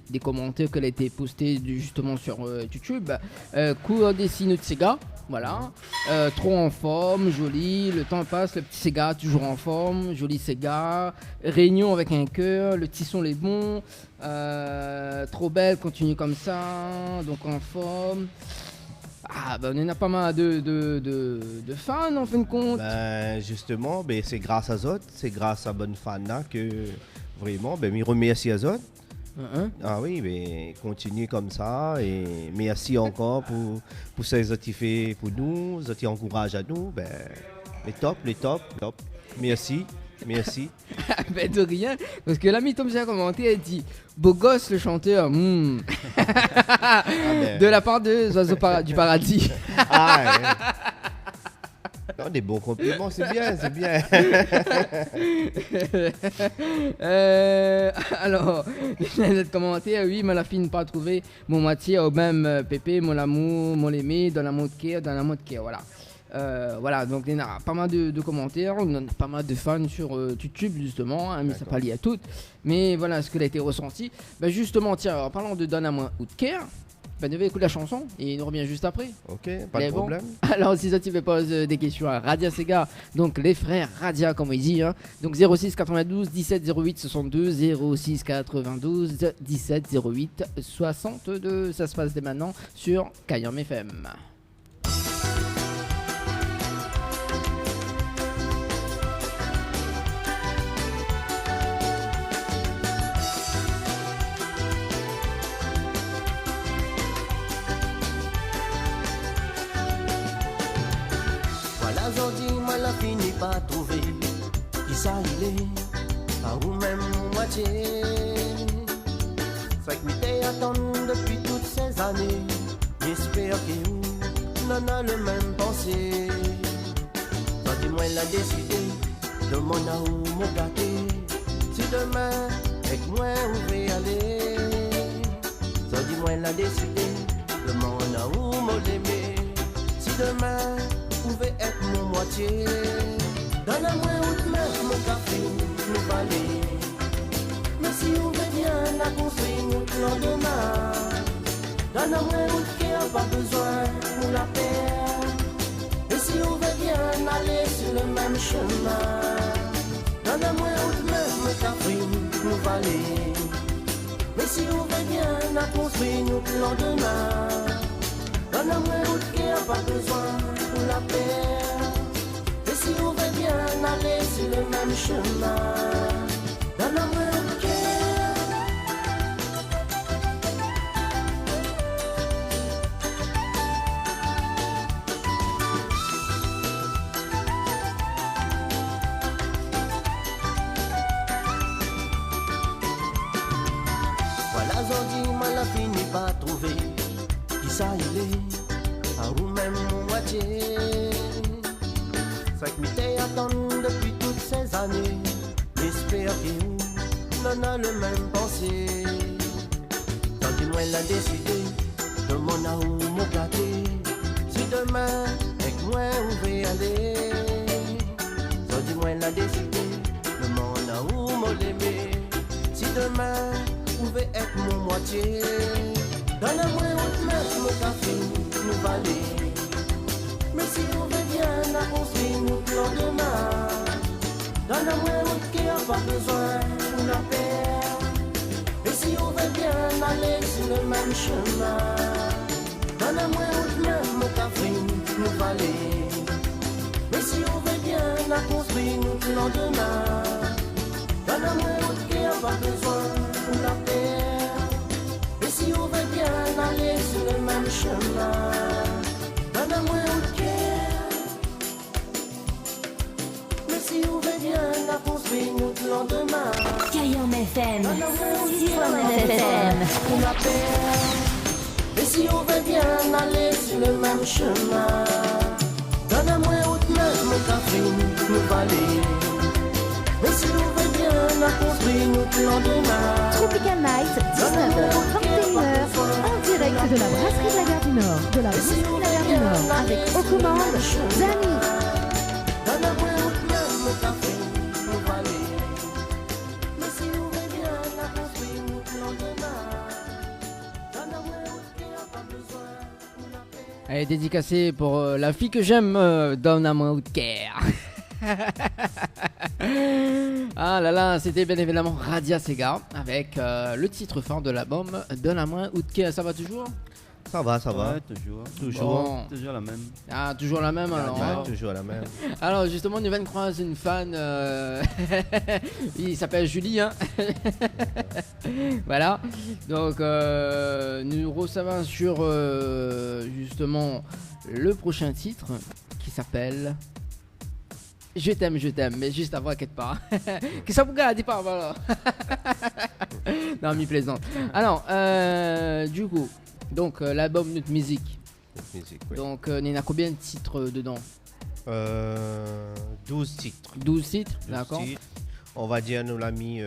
des commentaires qui ont été postés justement sur YouTube. Cours des signes de Sega, voilà. Trop en forme, joli, le temps passe, le petit Sega toujours en forme, joli Sega. Réunion avec un cœur, le tisson est bon. Trop belle, continue comme ça, donc en forme. Ah ben on en a pas mal de fans en fin de compte. Justement, c'est grâce à Zot, c'est grâce à bonne fan là que vraiment, me remercie à Zot. Ah oui, mais continue comme ça et merci encore pour ce que tu fais pour nous, ce que tu encourages à nous. Les top. Merci. Ben de rien, parce que l'ami Tom a commenté, elle dit beau gosse le chanteur, de la part de Oiseaux du Paradis. Non, des bons compliments, c'est bien. Alors, les commentaires, oui, mais la fille n'a pas trouvé mon moitié au même pépé, mon amour, mon aimé, dans la mode cœur, voilà. Voilà, donc il y a pas mal de commentaires, on a pas mal de fans sur YouTube justement, hein, mais ça pas lié à toutes. Mais voilà ce que a été ressenti. Justement, tiens, en parlant de Donne-moi ou de Care, on va écouter la chanson et il nous revient juste après. Ok, pas de problème. Alors si ça tu me poses des questions à Radia Sega, donc les frères Radia comme il dit, hein, donc 06 92 17 08 62, 06 92 17 08 62, ça se passe dès maintenant sur Kayam FM. Aujourd'hui, moi la fini pas trouver qui ça il est, pas ou même moitié. Ça que m'était attendu depuis toutes ces années. J'espère que vous n'en a le même pensée. Aujourd'hui, moi l'a décidé de mon amour mon gâté. Si demain avec moi vous pouvez aller. Aujourd'hui, moi l'a décidé de mon amour mon aimé. Si demain pouvez être mon moitié. Donne-moi autre main, mon café, nous valer. Mais si on veut bien la construire, nous lendemain. Donne-moi autre cœur, pas besoin pour la paix. Et si on veut bien aller sur le même chemin. Donne-moi autre main, mon café, nous valer. Mais si on veut bien la construire, nous lendemain. Donne-moi autre cœur, pas besoin pour la paix. Et si on veut bien aller sur le même chemin. Donne-moi autre cœur. moitié. C'est que m'y attend depuis toutes ces années. J'espère que nous n'en a le même pensée. Tant que moi l'a décidé, de mon amour me gâter. Si demain, avec moi, on veut aller. Tant que moi l'a décidé, de mon amour me l'aimer. Si demain, on veut être mon moitié. Donne-moi autre main, mon café, nous valer. Mais si on veut bien, à construire nos plans demain. Donne-moi autre qui a pas besoin pour la paix. Et si on veut bien aller sur le même chemin. Donne-moi autre main, mon café, nous valer. Mais si on veut bien à construire nos plans demain. Donne-moi autre qui a pas besoin pour la paix. Et si on veut bien aller sur le même chemin. Donne-moi autre cœur. Mais si on veut bien à construire notre lendemain. Kayam FM, Donne-moi 6.9 FM. pour la paix. Et si on veut bien aller sur le même chemin. Donne-moi autre main, mon café, nous valer. Mais si on veut bien à construire notre lendemain. Tropical Night, 19h-21h, en direct de la brasserie de la Gare du Nord. De la brasserie de la Gare du Nord, avec aux commandes, Zani. Donne-moi autre main, mon café, nous valer. Mais si on veut bien à construire notre lendemain. Donne-moi autre qui a pas besoin pour la paix. Elle est dédicacée pour la fille que j'aime, Donna Care. Ah là là, c'était bien évidemment Radia Sega avec le titre phare de l'album Donne-moi Care. Ça va toujours? Ça va, ça va. Ouais, toujours. Toujours. Bon. Toujours la même. Ah, toujours la même alors. Ouais, toujours la même. Alors justement, nous venons de croiser une fan. Il s'appelle Julie. Hein. Voilà. Donc nous recevons sur justement le prochain titre qui s'appelle Je t'aime, mais juste avant quelque part. Que ça vous garde pas, voilà. Non, mi plaisante. Alors, du coup, donc l'album Notre Musique. Musique, oui. Donc, il y en a combien de titres dedans? 12 titres. 12 titres, 12 d'accord. titres. On va dire, nous l'a mis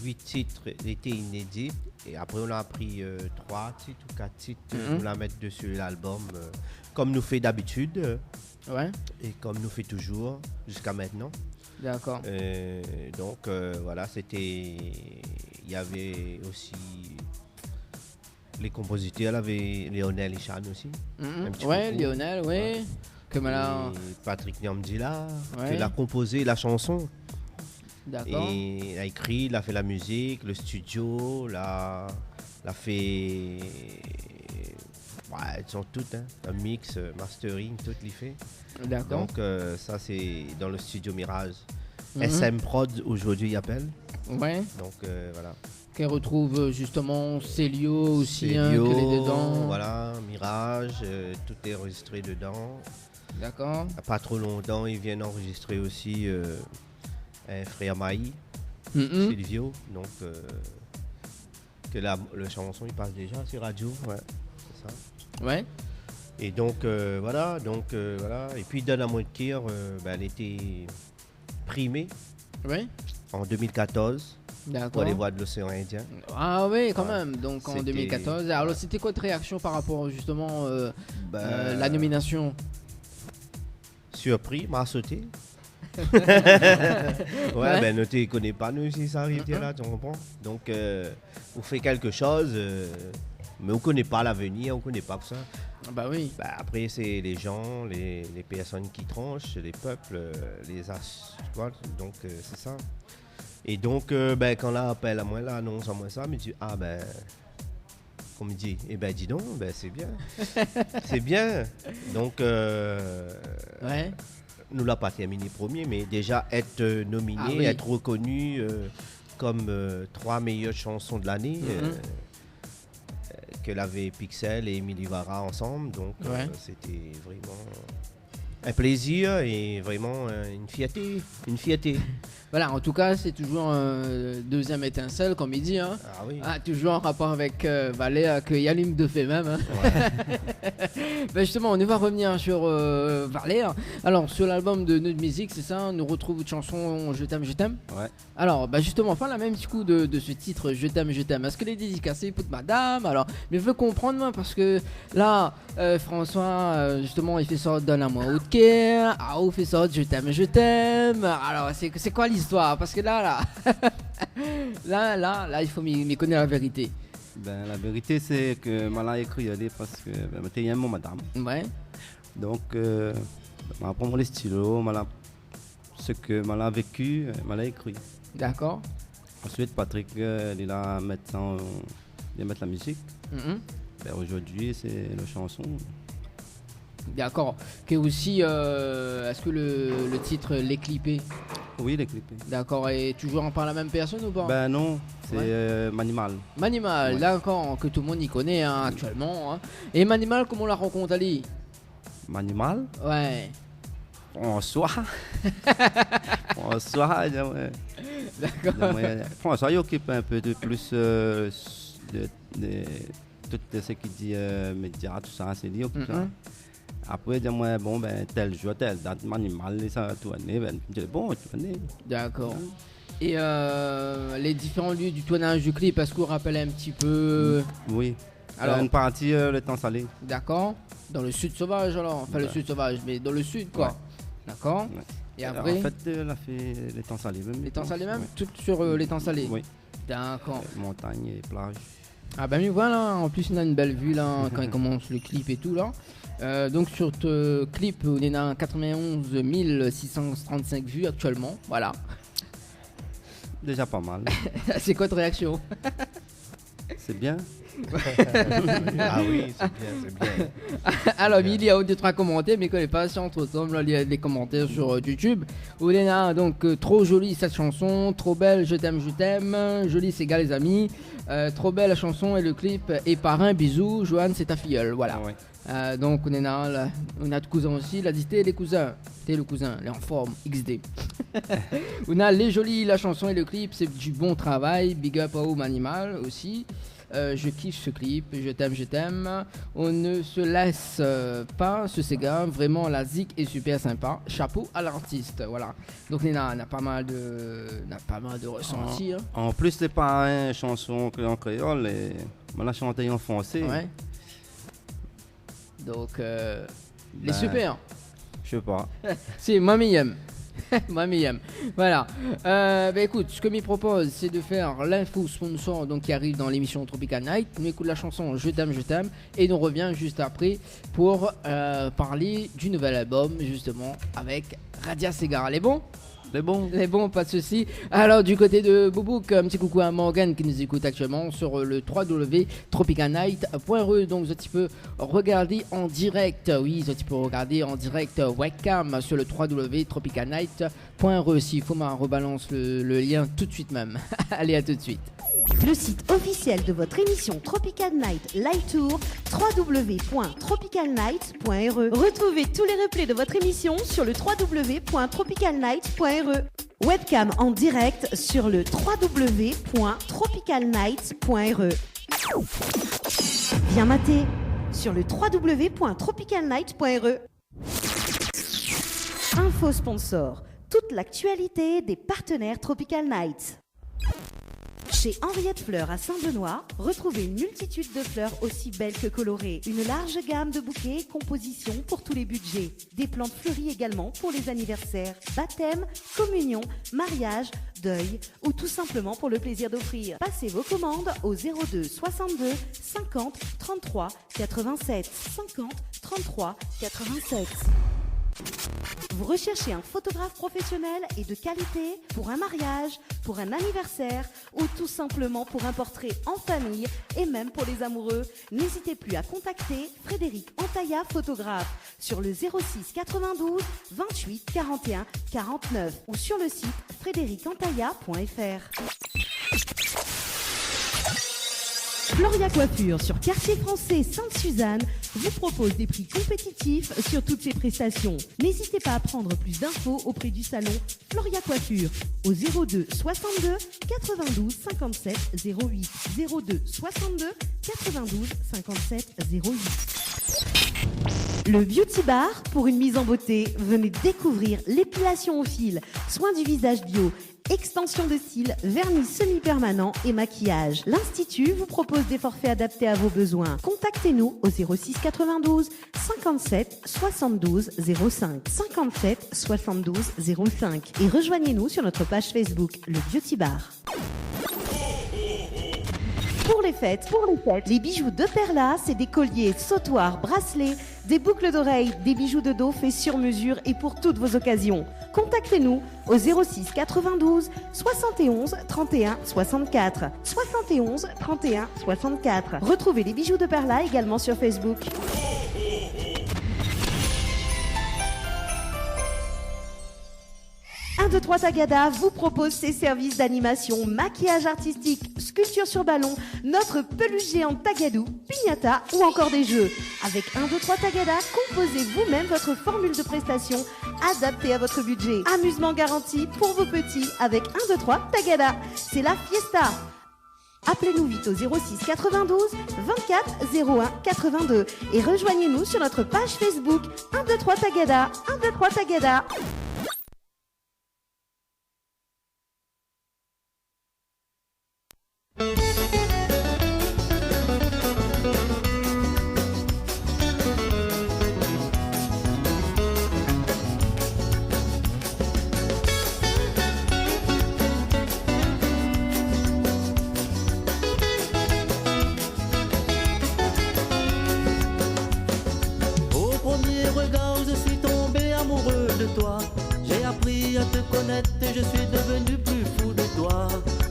8 titres étaient inédits. Et après, on a pris 3 titres ou 4 titres. Nous la mettre dessus l'album. Comme nous fait d'habitude. Ouais, Et comme nous fait toujours jusqu'à maintenant. d'accord. Donc voilà, c'était. Il y avait aussi les compositeurs, il y avait Lionel Ichan aussi. Un petit Ouais, coucou. Lionel, ouais. Comme là, Et Patrick Nyamdila, Ouais. qui a composé la chanson. d'accord. Et il a écrit, il a fait la musique, le studio, l'a fait. Ouais, elles sont toutes, hein. Un mix, mastering, tout les fait. D'accord. Donc ça c'est dans le studio Mirage. SM Prod aujourd'hui il appelle. Ouais, Donc voilà. qu'elle retrouve justement Célio aussi, hein, Célio, qu'elle est dedans. Voilà, Mirage, tout est enregistré dedans. D'accord. Pas trop longtemps, ils viennent enregistrer aussi un frère Maï, Silvio. Donc que la chanson il passe déjà sur radio. Ouais, c'est ça. Ouais, Et donc voilà, voilà. Et puis Donna Care, elle était primée ouais, en 2014 pour d'accord. les voix de l'océan Indien. Ah oui, quand Ouais. même. Donc en C'était- 2014. Alors c'était quoi ta réaction par rapport justement Ben, la nomination? Surpris, m'a sauté. ouais, Ouais. ben notez, il connaît pas nous si ça arrive là, tu comprends? Donc on fait quelque chose, mais on connaît pas l'avenir, on connaît pas ça. Bah oui. Ben, après c'est les gens, les personnes qui tranchent, les peuples, les as, tu vois, donc c'est ça. Et donc ben quand là appelle à moi là, annonce à moi ça, me dit ah ben on me dit eh ben dis donc, ben c'est bien. C'est bien. Donc Ouais. nous l'a pas terminé premier, mais déjà être nominé, Ah oui. être reconnu comme 3 meilleures chansons de l'année que l'avait Pixel et Emily Vara ensemble, donc Ouais. c'était vraiment un plaisir et vraiment une fierté. Une fierté. Voilà, en tout cas, c'est toujours un deuxième étincelle, comme il dit. Hein. Ah oui. Ah, toujours en rapport avec Valère, que Yalim de fait même. Hein. Ouais. Ben justement, on va revenir sur Valère. Alors, sur l'album de Nude Music, c'est ça, on nous retrouve une chanson Je t'aime, je t'aime. Ouais. Alors, bah justement, enfin, la même petit coup de ce titre Je t'aime, je t'aime. Est-ce que les dédicacés pour madame? Alors, mais je veux comprendre, moi, parce que là, François, justement, il fait ça Donne-moi au cœur. Ah, il fait ça Je t'aime, je t'aime. Alors, c'est quoi l'histoire? Parce que là, il faut m'y connaître la vérité. Ben, la vérité, c'est que Mala a écrit aller parce que ben, j'étais un madame. Ouais. Donc, je prends les stylos, ce que Mala a vécu, Mala a écrit. D'accord. Ensuite, Patrick, il a mettre la musique. Mhm. Ben, aujourd'hui, c'est la chanson. D'accord. Que aussi, est-ce que le titre l'est clippé? Oui, les clips. D'accord. Et toujours par la même personne ou pas? Ben non, c'est Ouais. Manimal. Manimal, Ouais. d'accord, que tout le monde y connaît hein, actuellement. Hein. Et Manimal, comment on la rencontre, Ali? Manimal? Ouais. François. François, D'accord. François, il occupe un peu de plus de tout ce qui dit médias, tout ça, c'est lié. Mhm. Après, dis-moi, bon, ben, tel jour, telle date, Manimal, et ça a tourné. Ben, je dis, bon, tu connais. D'accord. Et les différents lieux du tournage du clip, est-ce qu'on rappelle un petit peu? Oui. Alors, Une partie, le temps salé. d'accord. Dans le sud sauvage, alors. Enfin, le Ouais. sud sauvage, mais dans le sud, quoi. Ouais. D'accord. Ouais. Et Alors, après, en fait, elle a fait les temps salés même. les temps salés même? Ouais. Tout sur les temps salés? Oui. D'accord. Montagne et plage. Ah bah mais voilà, en plus on a une belle vue là quand il commence le clip et tout là. Donc sur ce clip on est à 91 635 vues actuellement, voilà. Déjà pas mal. C'est quoi ta réaction? C'est bien. Ah oui, c'est bien, c'est bien. Alors il y a 2-3 commentaires mais connais pas si entre autres là il y a des commentaires sur YouTube. Oulena donc trop jolie cette chanson, trop belle, je t'aime, jolie c'est gars les amis. Trop belle la chanson et le clip et parrain bisous, Joanne c'est ta filleule, voilà. Ouais. Donc on a de cousins aussi, il a dit t'es les cousins, t'es le cousin, les en forme, XD. On a les jolis, la chanson et le clip, c'est du bon travail, big up à Home Animal aussi. Je kiffe ce clip, je t'aime. On ne se laisse pas ce Sega, vraiment la zik est super sympa. Chapeau à l'artiste, voilà. Donc Néna, on a pas mal de ressentis. Hein. En plus, c'est pas une chanson en créole, et on l'a chanté en français. Ouais. Donc, les Ben, super. Je sais pas. C'est Mamie aime. Mamie aime. Voilà. Bah écoute, ce que m'y propose, c'est de faire l'info sponsor donc, qui arrive dans l'émission Tropical Night. On écoute la chanson Je t'aime, et on revient juste après pour parler du nouvel album, justement, avec Radia Segar. Elle est bon? C'est bon. C'est bon, pas de souci. Alors du côté de Boubouk, un petit coucou à Morgan qui nous écoute actuellement sur le www.tropicalnight.re. Donc tu peux regarder en direct, oui, tu peux regarder en direct webcam sur le www.tropicalnight.re. S'il faut, m'en rebalance le lien tout de suite même. Allez, à tout de suite. Le site officiel de votre émission Tropical Night Live Tour, www.tropicalnight.re. Retrouvez tous les replays de votre émission sur le www.tropicalnight.re. Webcam en direct sur le www.tropicalnight.re. Bien maté sur le www.tropicalnight.re. Info sponsor, toute l'actualité des partenaires Tropical Night. Chez Henriette Fleurs à Saint-Benoît, retrouvez une multitude de fleurs aussi belles que colorées. Une large gamme de bouquets et compositions pour tous les budgets. Des plantes fleuries également pour les anniversaires, baptêmes, communions, mariages, deuil ou tout simplement pour le plaisir d'offrir. Passez vos commandes au 02 62 50 33 87 50 33 87. Vous recherchez un photographe professionnel et de qualité pour un mariage, pour un anniversaire ou tout simplement pour un portrait en famille et même pour les amoureux? N'hésitez plus à contacter Frédéric Antaïa, photographe, sur le 06 92 28 41 49 ou sur le site frédéricantaïa.fr. Floria Coiffure sur Quartier Français Sainte-Suzanne vous propose des prix compétitifs sur toutes ses prestations. N'hésitez pas à prendre plus d'infos auprès du salon Floria Coiffure au 02 62 92 57 08 02 62 92 57 08. Le Beauty Bar pour une mise en beauté. Venez découvrir l'épilation au fil, soins du visage bio, extension de cils, vernis semi-permanent et maquillage. L'Institut vous propose des forfaits adaptés à vos besoins. Contactez-nous au 06 92 57 72 05 57 72 05 et rejoignez-nous sur notre page Facebook Le Beauty Bar. Pour les fêtes, les bijoux de Perla, c'est des colliers, sautoirs, bracelets, des boucles d'oreilles, des bijoux de dos faits sur mesure et pour toutes vos occasions. Contactez-nous au 06 92 71 31 64. 71 31 64. Retrouvez les bijoux de Perla également sur Facebook. 1, 2, 3 Tagada vous propose ses services d'animation, maquillage artistique, sculpture sur ballon, notre peluche géante Tagadou, piñata ou encore des jeux. Avec 1, 2, 3 Tagada, composez vous-même votre formule de prestation adaptée à votre budget. Amusement garanti pour vos petits avec 1, 2, 3 Tagada. C'est la fiesta. Appelez-nous vite au 06 92 24 01 82 et rejoignez-nous sur notre page Facebook 1, 2, 3 Tagada. 1, 2, 3 Tagada. J'ai appris à te connaître et je suis devenu plus fou de toi.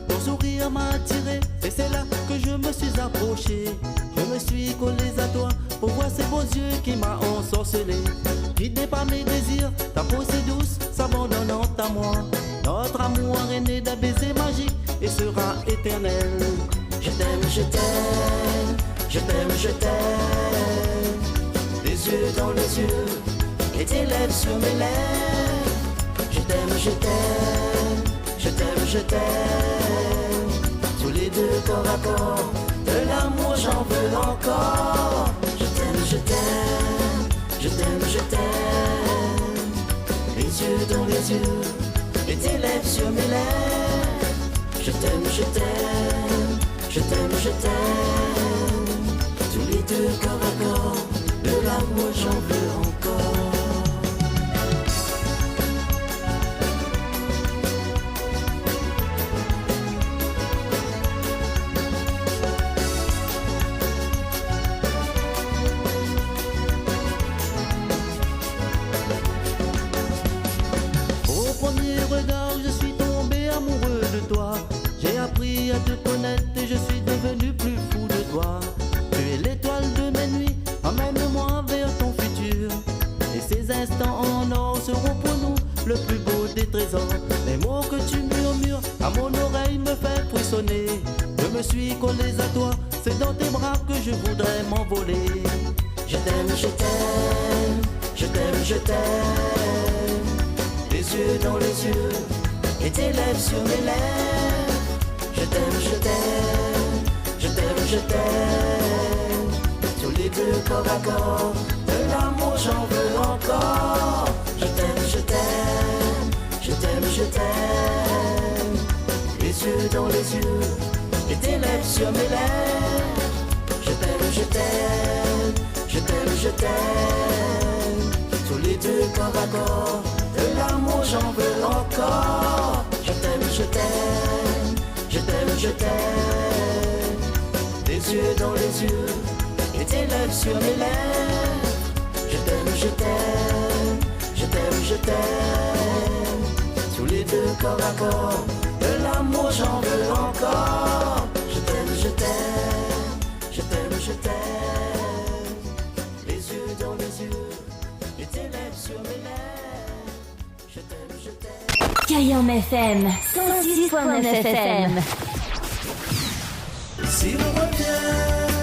Ton sourire m'a attiré et c'est là que je me suis approché. Je me suis collé à toi pour voir ces beaux yeux qui m'ont ensorcelé. Guidé par mes désirs, ta peau si douce s'abandonnant à moi. Notre amour est né d'un baiser magique et sera éternel. Je t'aime, je t'aime, je t'aime, je t'aime. Les yeux dans les yeux et tes lèvres sur mes lèvres. Je t'aime, je t'aime, je t'aime, je t'aime. Tous les deux corps à corps, de l'amour j'en veux encore. Je t'aime, je t'aime, je t'aime, je t'aime. Les yeux dans les yeux et tes lèvres sur mes lèvres. Je t'aime, je t'aime, je t'aime, je t'aime. Tous les deux corps à corps, de l'amour j'en veux encore. J'ai appris à te connaître et je suis devenu plus fou de toi. Tu es l'étoile de mes nuits, emmène-moi vers ton futur. Et ces instants en or seront pour nous le plus beau des trésors. Les mots que tu murmures à mon oreille me font frissonner. Je me suis collé à toi, c'est dans tes bras que je voudrais m'envoler. Je t'aime, je t'aime, je t'aime, je t'aime. Les yeux dans les yeux et tes lèvres sur mes lèvres. Je t'aime, je t'aime, je t'aime, je t'aime. Tous les deux corps à corps, de l'amour j'en veux encore. Je t'aime, je t'aime, je t'aime, je t'aime. Les yeux dans les yeux et tes lèvres sur mes lèvres. Je t'aime, je t'aime, je t'aime, je t'aime. Tous les deux corps à corps, de l'amour j'en veux encore. Je t'aime, je t'aime, je t'aime, je t'aime. Les yeux dans les yeux et tes lèvres sur mes lèvres. Je t'aime, je t'aime, je t'aime, je t'aime. Tous les deux corps à corps, de l'amour j'en veux encore. Je t'aime, je t'aime, je t'aime, je t'aime. Les yeux dans les yeux et tes lèvres sur mes lèvres. Je t'aime, je t'aime. Cayenne FM 106.9 FM. Si le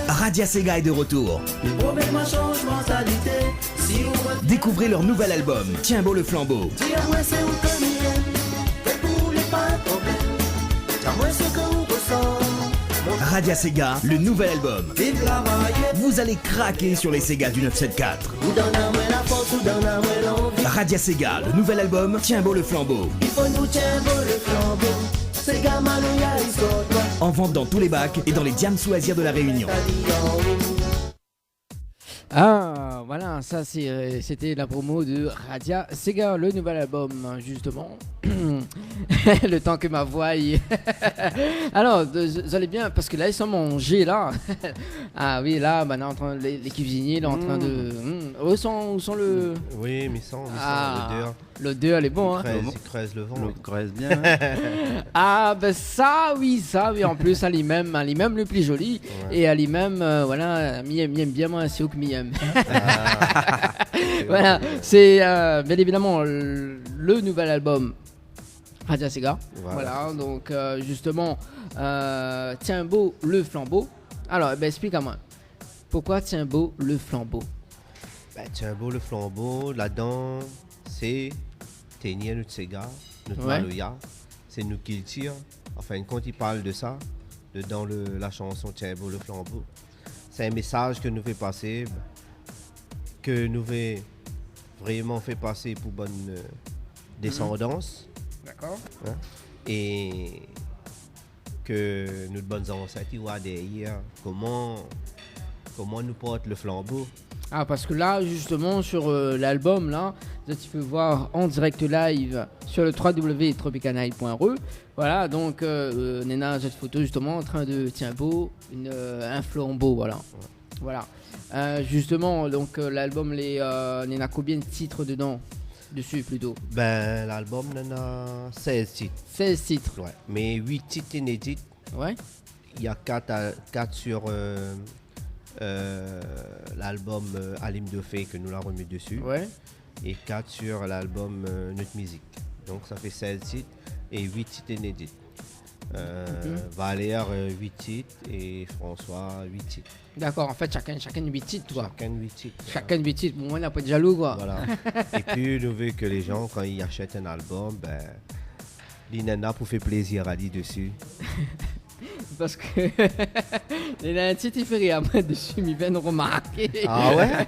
Radia Sega est de retour. Les problèmes changent mentalité. Si vous Découvrez leur nouvel album, Tiens beau le flambeau. dis-moi c'est où que m'aime, fait pour les pas de problème. Dis-moi ce que vous ressent. Radia Sega, le nouvel album. Vive la maille, Vous allez craquer sur les Sega du 974. ou donne à moi la force, ou donne à moi l'envie. Radia Sega, le nouvel album, Tiens beau le flambeau. Il faut nous tiens beau le flambeau. C'est gamin, nous y a, ils sont toi. En vente dans tous les bacs et dans les Diams Loisirs de la Réunion. Ah, voilà, ça c'était la promo de Radia Sega, le nouvel album, justement. Le temps que ma voix y... Alors, vous allez bien, parce que là, ils sont mangés, là. Ah oui, là, maintenant, les cuisiniers, là, en train de... Où sont le... Oui, mais sans Ah, l'odeur. l'odeur, elle est bonne, hein. Il creuse le vent. Le graisse bien. Hein. Ah, ben ça, oui, en plus, elle est même le plus joli. Ouais. Et elle est même, voilà, m'aime bien, moi, c'est où que m'aime. Voilà, c'est bien évidemment le nouvel album Radia Sega. Voilà, donc justement, Tiens beau le flambeau. Alors, ben, explique-moi, pourquoi Tiens beau le flambeau? Tiens beau le flambeau, là-dedans, c'est Ténia notre Sega, notre Ouais. Maloya. C'est nous qui le tire. En fin de compte, il parle de ça, dans la chanson Tiens beau le flambeau. C'est un message que nous fait passer, que nous fait vraiment fait passer pour bonne descendance. D'accord. Hein, et que nos bonnes ancêtres ils voient derrière comment nous porte le flambeau. Ah, parce que là, justement, sur l'album, là, tu peux voir en direct live sur le www.tropicalnight.re. Voilà, donc, Nena a cette photo, justement, en train de, tiens, beau, un flambeau, voilà. Ouais. Voilà. Justement, donc, l'album, Nena, combien de titres dedans? Dessus, plutôt? L'album en a 16 titres. 16 titres. Ouais. Mais 8 titres inédits. Ouais. Il y a 4 sur l'album Alim de Fée que nous l'avons remis dessus. Ouais. Et 4 sur l'album Notre Musique. Donc ça fait 16 titres et 8 titres inédits. Valère 8 titres et François 8 titres. D'accord, en fait, chacun 8 titres, toi. Chacun 8 titres. Chacun 8 titres. Bon, on n'a pas de jaloux, quoi. Voilà. Et puis, nous voulons que les gens, quand ils achètent un album, l'Inana pour faire plaisir à lui dessus. Parce que il a un titre, il fait rire moi dessus, mais il vient de remarquer. Ah ouais?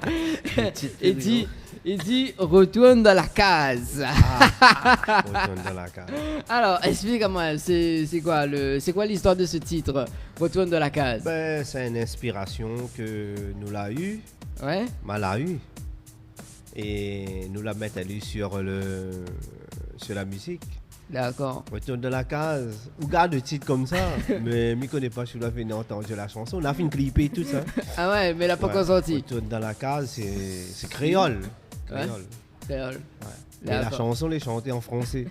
il dit retourne dans la case. Retourne dans la case. Alors, explique-moi, c'est quoi l'histoire de ce titre, Retourne dans la case? C'est une inspiration que nous l'a eu. Ouais. Mal a eu. Et nous la mettons sur la musique. D'accord. Retourne dans la case. Ou garde le titre comme ça. Mais je ne connais pas, je l'ai entendu la chanson. On a fait une clip et tout ça. Ah ouais, mais elle n'a pas encore sorti. Retourne dans la case, c'est créole. Créole. Créole. Ouais. Et la chanson, elle est chantée en français.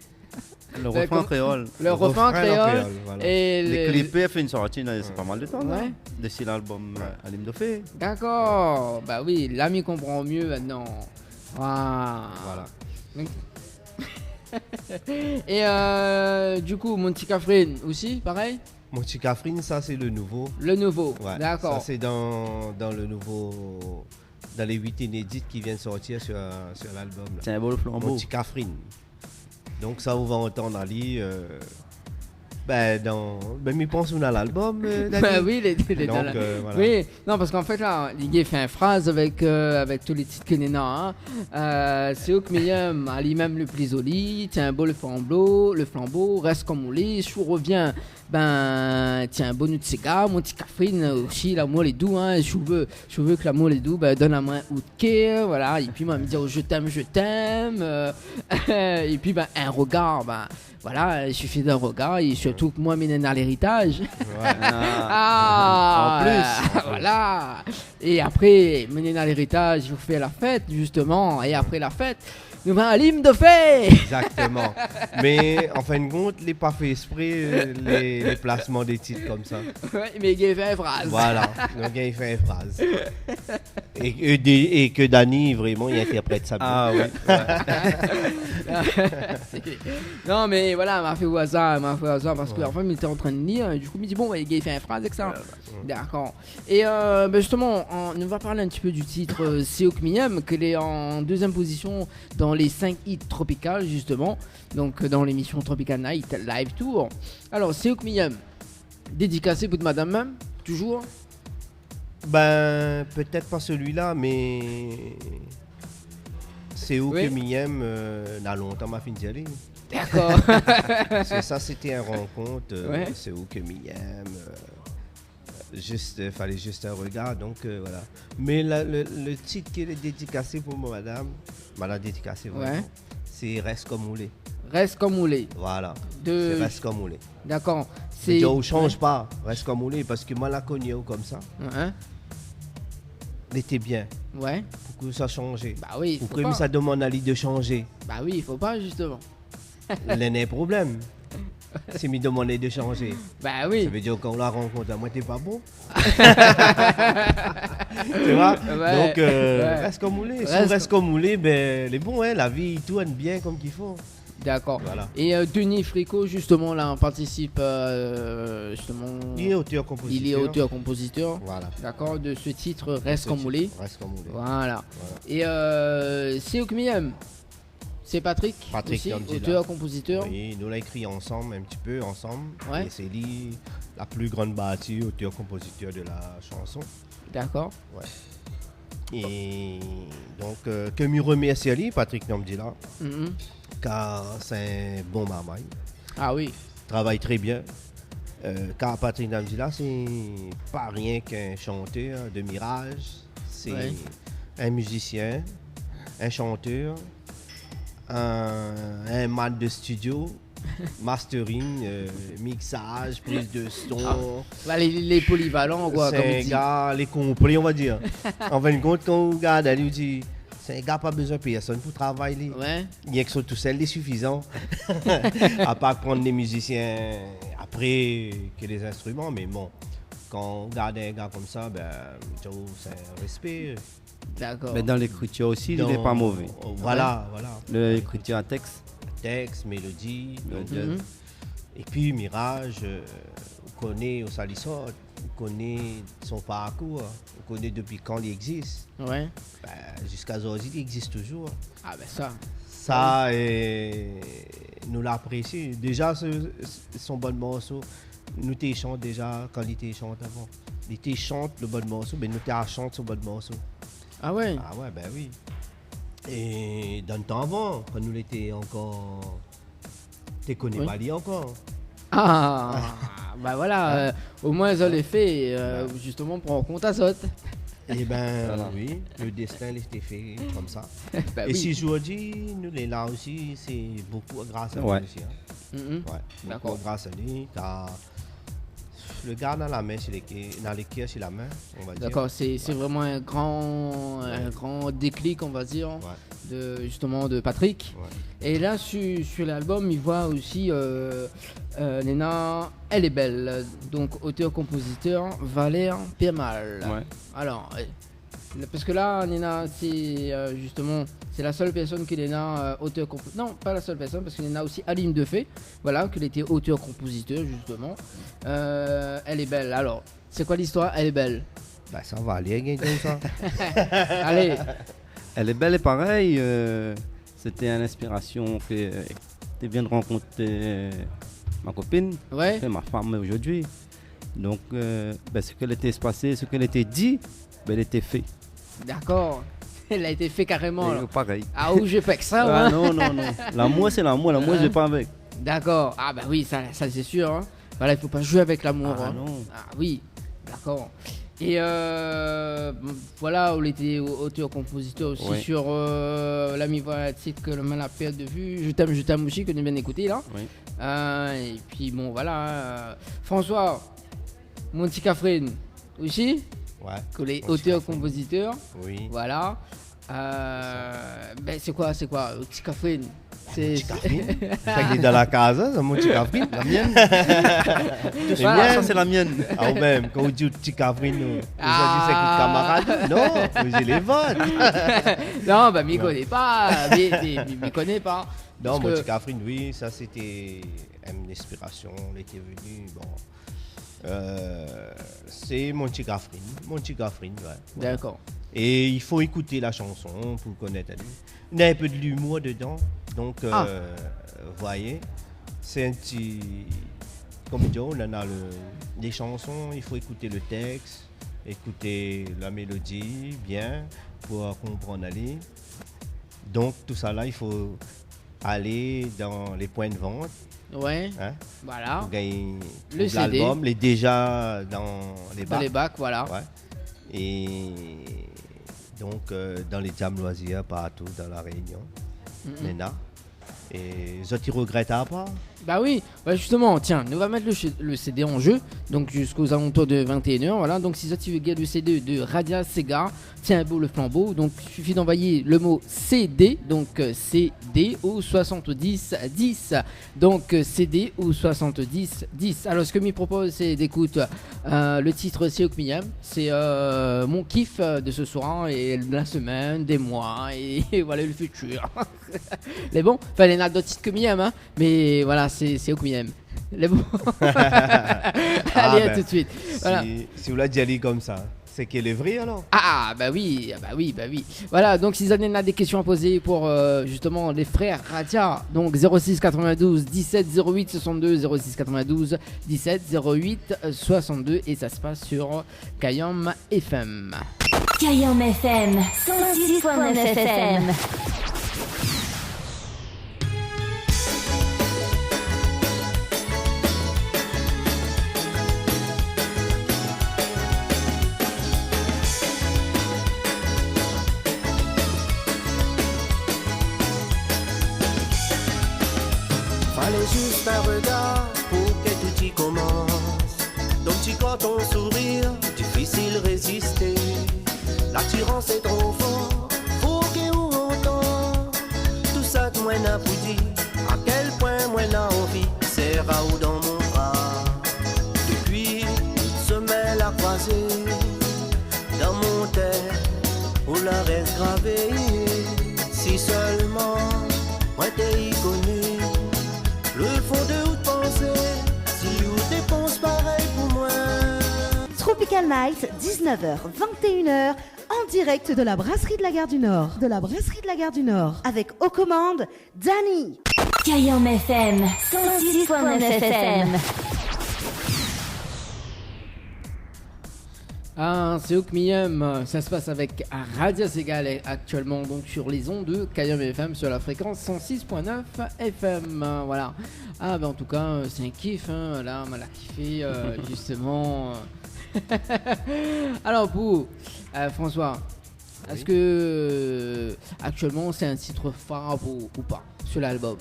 Le refrain créole. Le refrain créole. Voilà. Et les clips a fait une sortie, c'est pas mal de temps. Ouais. D'ici l'album Alim de Fée. D'accord. Bah oui, l'ami comprend mieux maintenant. Voilà. Et du coup, Monty Catherine aussi, pareil? Monty Catherine, ça c'est le nouveau. Le nouveau, ouais, d'accord. Ça c'est dans le nouveau, dans les 8 inédites qui viennent sortir sur l'album. C'est un beau flambeau. Monty Catherine. Donc ça, vous va entendre Ali. Mais pense on a l'album. Oui, les donc, voilà. Oui, non, parce qu'en fait là, Liguet fait une phrase avec tous les titres que Nena. C'est au Kmeyem, Ali même le plus joli, tiens beau le flambeau, reste comme on l'est, je reviens. Tiens, bon de Sega, mon petit Catherine aussi, l'amour est doux, hein, je veux que l'amour est doux, donne à moi un ou de cœur, voilà, et puis me dire je t'aime, et puis un regard, voilà, il suffit d'un regard, et surtout que moi, mène à l'héritage. Ouais. En plus, voilà. Et après, mener à l'héritage, je vous fais la fête, justement, et après la fête, nous avons un hymne de fête. Exactement. Mais en fin de compte, il n'est pas fait exprès les placements des titres comme ça. Ouais, mais il fait une phrase. Voilà, donc il fait une phrase. Et que Dany, vraiment, il interprète ça bien. Ah oui. Non, mais voilà, m'a fait au hasard parce parce que la femme il était en train de lire et du coup il me dit bon ouais, il fait une phrase avec ça. Ouais. D'accord. Et justement on va parler un petit peu du titre Seok Miyam qu'il est en deuxième position dans les 5 hits tropicales justement, donc dans l'émission Tropical Night Live Tour. Alors Seok Miyam, dédicacé pour madame même, toujours. Ben, peut-être pas celui-là, mais c'est où Oui. que Miyam n'a longtemps m'a fini d'y aller. D'accord. C'est ça, c'était un rencontre. Ouais. C'est où que Miyam. Juste, fallait juste un regard, donc voilà. Mais le titre qui est dédicacé pour moi, madame, m'a dédicacé vraiment, Ouais. c'est Reste comme moulé. Reste comme moulé. Voilà. De... C'est Reste comme moulé. D'accord. C'est on change pas, Reste comme moulé, parce que moi la connais comme ça. Hein? Il était bien. Ouais. Pourquoi ça a changé? Bah oui. Pourquoi Faut pas. ça demande à lui de changer? Bah oui, il faut pas justement. Il y a un problème. C'est me demander de changer. Bah oui. Ça veut dire qu'on la rencontre, moi t'es pas bon. Tu vois? Ouais. Donc Ouais. reste comme moulé. Si Reste- on reste comme moulé, ben les bons, hein, la vie tourne bien comme qu'il faut. D'accord. Voilà. Et Denis Fricot, justement, là, on participe justement. Il est auteur-compositeur. Il est auteur-compositeur. Voilà. D'accord, de ce titre Reste comme moulé. Reste comme moulé. Voilà. Et Seok Miyam, c'est Patrick. Patrick aussi, Namdila. auteur-compositeur. Oui, nous l'a écrit ensemble, un petit peu ensemble. Ouais. Et c'est lui la plus grande bâtie, auteur-compositeur de la chanson. D'accord. Ouais. Et donc, que me remercie à lui, Patrick Namdila, Mhm. car c'est un bon marmaille. Ah oui. Travaille très bien. Car Patrick Namdila, c'est pas rien qu'un chanteur de Mirage. C'est Ouais. un musicien, un chanteur, un man de studio, mastering, mixage, prise de son. Bah, les polyvalents, quoi, comme C'est il un dit. gars, les complets, on va dire. En fin de compte, quand on regarde, elle lui dit, c'est un gars pas besoin de personne pour travailler. Ouais. Il y a que sont tout seul, il est suffisant. À part prendre des musiciens après que les instruments, mais bon, quand on regarde un gars comme ça, ben, c'est un respect. D'accord. Mais dans l'écriture aussi, il n'est Dans- pas mauvais. Voilà, voilà. L'écriture à texte. Texte, mélodie, Mhm. et puis Mirage, on connaît au Salissot, on connaît son parcours, on connaît depuis quand il existe. Ouais. Ben, jusqu'à aujourd'hui, il existe toujours. Ah ben ça. Ça, nous l'apprécions. Déjà, son bon morceau, nous t'y chante déjà quand il t'y chante avant. Il t'y chante le bon morceau, mais nous t'y chante son bon morceau. Ah ouais. Ah ouais, ben oui. Et dans le temps avant, quand nous l'étions encore... Tu connais Oui. pas lui encore. Ah, bah voilà, au moins ça l'est fait, justement pour en compte à saute. Eh ben Voilà. oui, le destin l'était fait comme ça. Bah Et oui. si aujourd'hui, nous les là aussi, c'est beaucoup grâce à lui Ouais. aussi. Hein. Mhm. Ouais, D'accord. beaucoup grâce à lui, car le gars dans la main, dans les cœurs, sur la main, on va dire. D'accord, c'est vraiment un grand déclic, on va dire, Ouais. de, justement de Patrick. Ouais. Et là, sur l'album, il voit aussi Nena, Elle est belle, donc auteur-compositeur Valère Pirmal. Ouais. Alors, parce que là, Nena, c'est justement, c'est la seule personne que Nena auteur-compositeur. Non, pas la seule personne, parce que Nena aussi Alim Defay, voilà, qu'il était auteur-compositeur justement. Elle est belle. Alors, c'est quoi l'histoire? Elle est belle. Bah, ça va aller, gagner tout ça. Allez. Elle est belle et pareil. C'était une inspiration que tu viens de rencontrer ma copine, Ouais. ma femme aujourd'hui. Donc, ce qu'elle était passé, ce qu'elle était dit, elle était fait. D'accord. Elle a été fait carrément. Et Alors. pareil. Ah, où j'ai fait que ça, Ah, moi. non. L'amour, c'est l'amour. L'amour, je vais pas avec. D'accord. Ah, bah oui, ça c'est sûr. Hein. Voilà, il faut pas jouer avec l'amour. Ah, hein. non. Ah, oui. D'accord. Et voilà, on était auteur-compositeur aussi Oui. sur l'ami voilà titre que le mal a perdu de vue. Je t'aime aussi, que nous bien écouté là. Oui. Et puis bon, voilà. François, Monty Cafrine aussi, Ouais. que les Monty auteurs-compositeurs. Oui. Voilà. C'est quoi Monty Cafrine? C'est Ça qui est dans la case, hein, c'est mon petit cavrine. La mienne. Voilà. Ça, c'est la mienne. Ah, ou même, quand on dit petit cavrine, on Ah. dit c'est que camarade. Non, j'ai les votes. Non, bah, m'y connais pas. M'y connais pas. Non, Parce mon que- petit cavrine, oui, ça c'était une inspiration. On était venu, bon. C'est mon petit cavrine. Mon petit cavrine, ouais. Voilà. D'accord. Et il faut écouter la chanson pour connaître. Il y a un peu de l'humour dedans. Donc, voyez, c'est un petit. Comme dit, on en a les chansons, il faut écouter le texte, écouter la mélodie bien pour comprendre aller. Donc, tout ça là, il faut aller dans les points de vente. Ouais. Hein, Voilà. pour gagner Le pour CD. l'album, les déjà dans les Dans bacs. les bacs, voilà. Ouais. Et donc, dans les jams loisirs, partout dans la Réunion, maintenant. Et ça, tu regrettes pas? Bah oui, bah justement, tiens, nous va mettre le CD en jeu, donc jusqu'aux alentours de 21h, voilà. Donc si ça tu veux gagner le CD de Radia Sega, tiens beau le flambeau, donc il suffit d'envoyer le mot CD, donc CD au 70 10, donc CD au 70 10. Alors ce que m'y propose c'est d'écouter le titre c'est Okmiyam, c'est mon kiff de ce soir et de la semaine, des mois et voilà le futur. Les bons, enfin il y en a d'autres titres que Miyam, hein, mais voilà c'est Okmiyam. Les bons. Allez, à tout de suite. Voilà. Si vous l'avez dit aller comme ça, c'est qu'elle est vraie alors? Ah bah oui, bah oui, bah oui. Voilà, donc si vous avez des questions à poser pour justement les frères Radia, donc 06 92 17 08 62, 06 92 17 08 62 et ça se passe sur Kayam FM. Kayam FM 106.9 FM. Fallait juste un regard pour que tout y commence. Donc tu quand ton sourire, difficile résister. L'attirance est trop forte, faut que vous entend. Tout ça que moi n'a pas dit, à quel point moi n'a envie. C'est Raoult dans mon bras. Depuis, semelle à croiser. Dans mon tête, où la reste gravée. Si seulement, moi t'ai connu. Le fond de où penser, si vous dépense pareil pour moi. Tropical Night, 19h, 21h, en direct de la brasserie de la Gare du Nord. De la brasserie de la Gare du Nord. Avec aux commandes, Danny. Kayam FM 106.9 FM. Ah, c'est Okmiyam, ça se passe avec Radia Sega actuellement donc sur les ondes de Kayam FM sur la fréquence 106.9 FM, voilà. Ah ben en tout cas c'est un kiff, hein, là on l'a kiffé justement. Alors pour François, est-ce que actuellement c'est un titre phare ou pas sur l'album?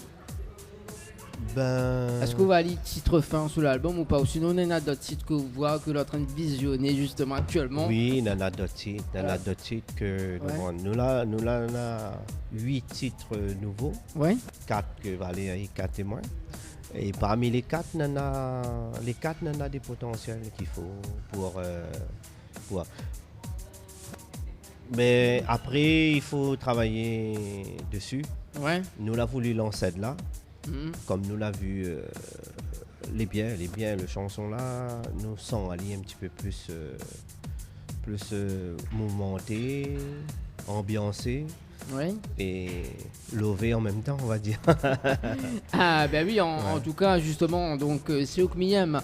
Est-ce que vous allez titre fin sur l'album ou pas? Ou sinon, on a d'autres titres que vous voyez que l'on est en train de visionner justement actuellement? Oui, il y en a d'autres titres. Il y en a d'autres titres que nous on a 8 titres nouveaux. Ouais. 4 que Valérie, 4 témoins. Et parmi les 4, il y en a des potentiels qu'il faut pour. Mais après, il faut travailler dessus. Ouais. Nous l'avons voulu lancer de là. Comme nous l'avons vu, les biens, le chanson là, nous sent aller un petit peu plus mouvementé, ambiancé. Ouais. Et lové en même temps, on va dire. Ah ben oui, en tout cas justement, donc c'est Okmiyam,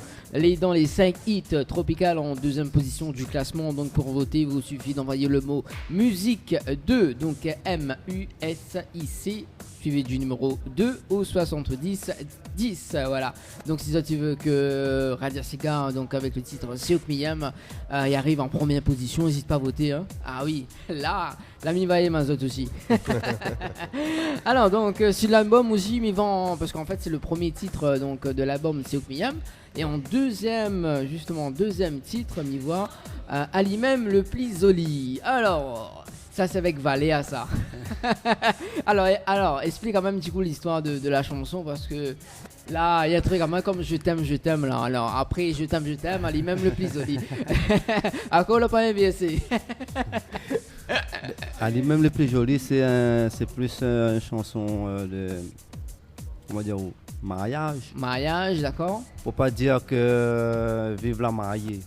dans les 5 hits Tropical en deuxième position du classement. Donc pour voter, il vous suffit d'envoyer le mot musique 2, donc MUSIC, suivi du numéro 2 au 70 10, voilà. Donc si ça tu veux que Radia Sega, donc avec le titre c'est Okmiyam, y arrive en première position, n'hésite pas à voter, hein. Ah oui, là, l'ami va et Mazot aussi. Alors donc sur l'album aussi, mais vend parce qu'en fait c'est le premier titre donc de l'album c'est Okmiyam, et en deuxième titre m'y voit Ali même le pli Zoli. Alors Ça, c'est avec Valéa, ça. alors, explique quand même un petit coup l'histoire de la chanson parce que là, il y a un truc quand même comme je t'aime là. Alors, après, je t'aime, allez, même le plus joli. À quoi on l'a pas inversé? Allez, même le plus joli, c'est plus une chanson de. On va dire mariage. Mariage, d'accord. Faut pas dire que vive la mariée.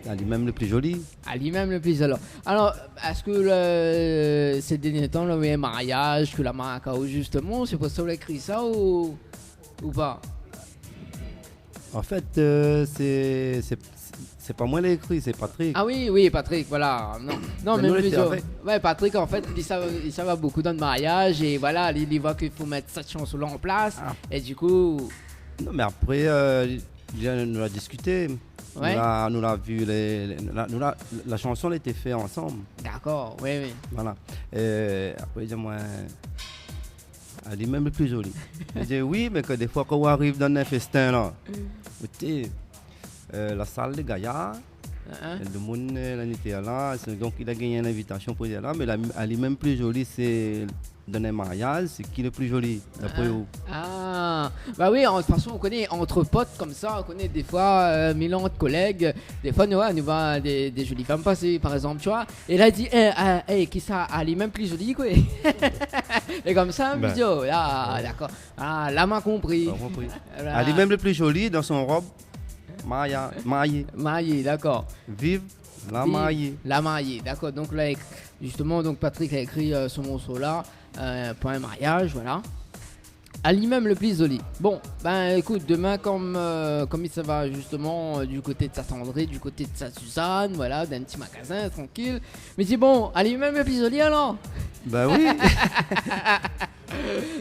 Ali même le plus joli. Ali même le plus alors est-ce que ces derniers temps le meilleur mariage que la Maracao justement c'est pour ça qu'on a écrit ça ou pas? En fait c'est pas moi qui l'ai écrit, c'est Patrick. Ah oui Patrick, voilà. Non mais ouais, Patrick en fait il va beaucoup dans le mariage et voilà il voit qu'il faut mettre cette chanson là en place et du coup non mais après nous a discuté. Ouais. Nous l'a vu, la chanson elle était faite ensemble. D'accord, oui. Voilà. Après, il dit moi, elle est même le plus jolie. Il dit oui, mais que des fois, quand on arrive dans un festin, là, la salle des gaillards, le monde était là, donc il a gagné une invitation pour dire là, mais elle est même plus jolie, c'est dans un mariage, c'est qui le plus joli d'après vous? Bah oui, de toute façon on connaît entre potes comme ça, on connaît des fois Milan de collègues, des fois nous voit des jolies femmes passer par exemple, tu vois, et là il dit qui ça, elle est même plus jolie quoi. Et comme ça, on me dit oh là d'accord, là m'a compris. Elle est même le plus jolie dans son robe mariée, d'accord. Vive la mariée. La mariée, d'accord. Donc là, justement, donc Patrick a écrit ce morceau là pour un mariage, voilà. À lui-même le plus joli. Bon, ben écoute, demain comme ça va justement du côté de Saint-André, du côté de Saint-Suzanne, voilà, d'un petit magasin tranquille. Mais c'est bon, à lui-même le plus joli alors. Bah oui.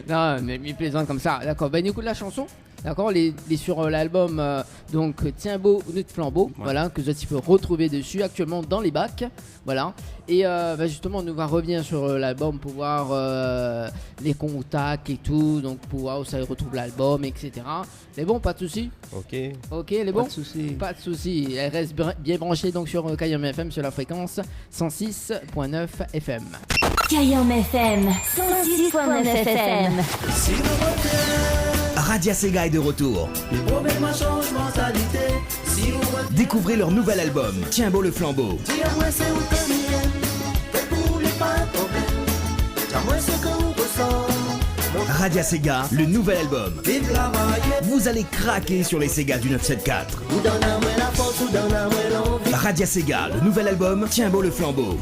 Non, mais il plaisante comme ça. D'accord, ben écoute la chanson. D'accord, les sur l'album donc Tiens beau Nuit de flambeau, voilà, que tu peux retrouver dessus actuellement dans les bacs, voilà. Et justement, on va revenir sur l'album pour voir les contacts et tout, donc pour voir où ça retrouve l'album, etc. C'est bon, pas de soucis. Ok, les bons. Pas de soucis. Elle reste bien branchée donc sur Kayam FM sur la fréquence 106.9 FM. Kayam FM 106.9 FM. Radia Sega est de retour. Découvrez leur nouvel album, Tiens beau le flambeau. Radia Sega, le nouvel album. Vous allez craquer sur les Sega du 974. Radia Sega, le nouvel album, Tiens beau le flambeau.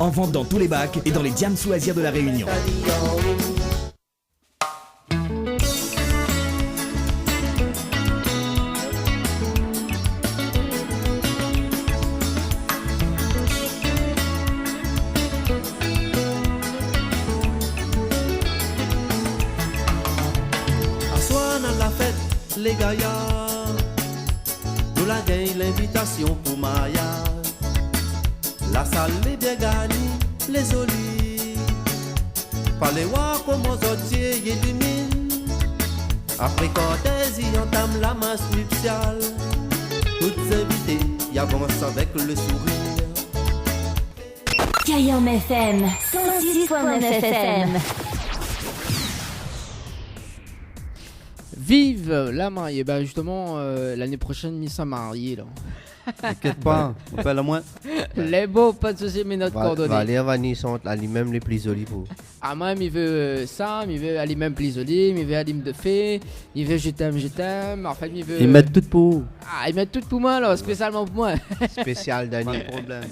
En vente dans tous les bacs et dans les Diams Loisirs de la Réunion. Assoir dans la fête, les gaillards, nous la gagne l'invitation pour mariage. La salle est bien gagnée, les olives. Parlez voir comment Zotier élimine. Après Cortez, il entame la masse nuptiale. Toutes invitées, y avancent avec le sourire. Kayam FM 106.9 FM. Vive la mariée. Bah justement, l'année prochaine, Miss a marié là. T'inquiète pas, on fait le moins. Les beaux, pas de soucis, mais notre coordonnée. Valéa Vanille sont lui-même les plus jolis pour. Ah, moi, il veut ça, il veut aller même plus joli, il veut aller de fée, il veut je t'aime. En fait, il veut. Ils mettent tout pour. Ah, ils mettent tout pour moi, là, spécialement pour moi. Spécial Pas Dani. de problème.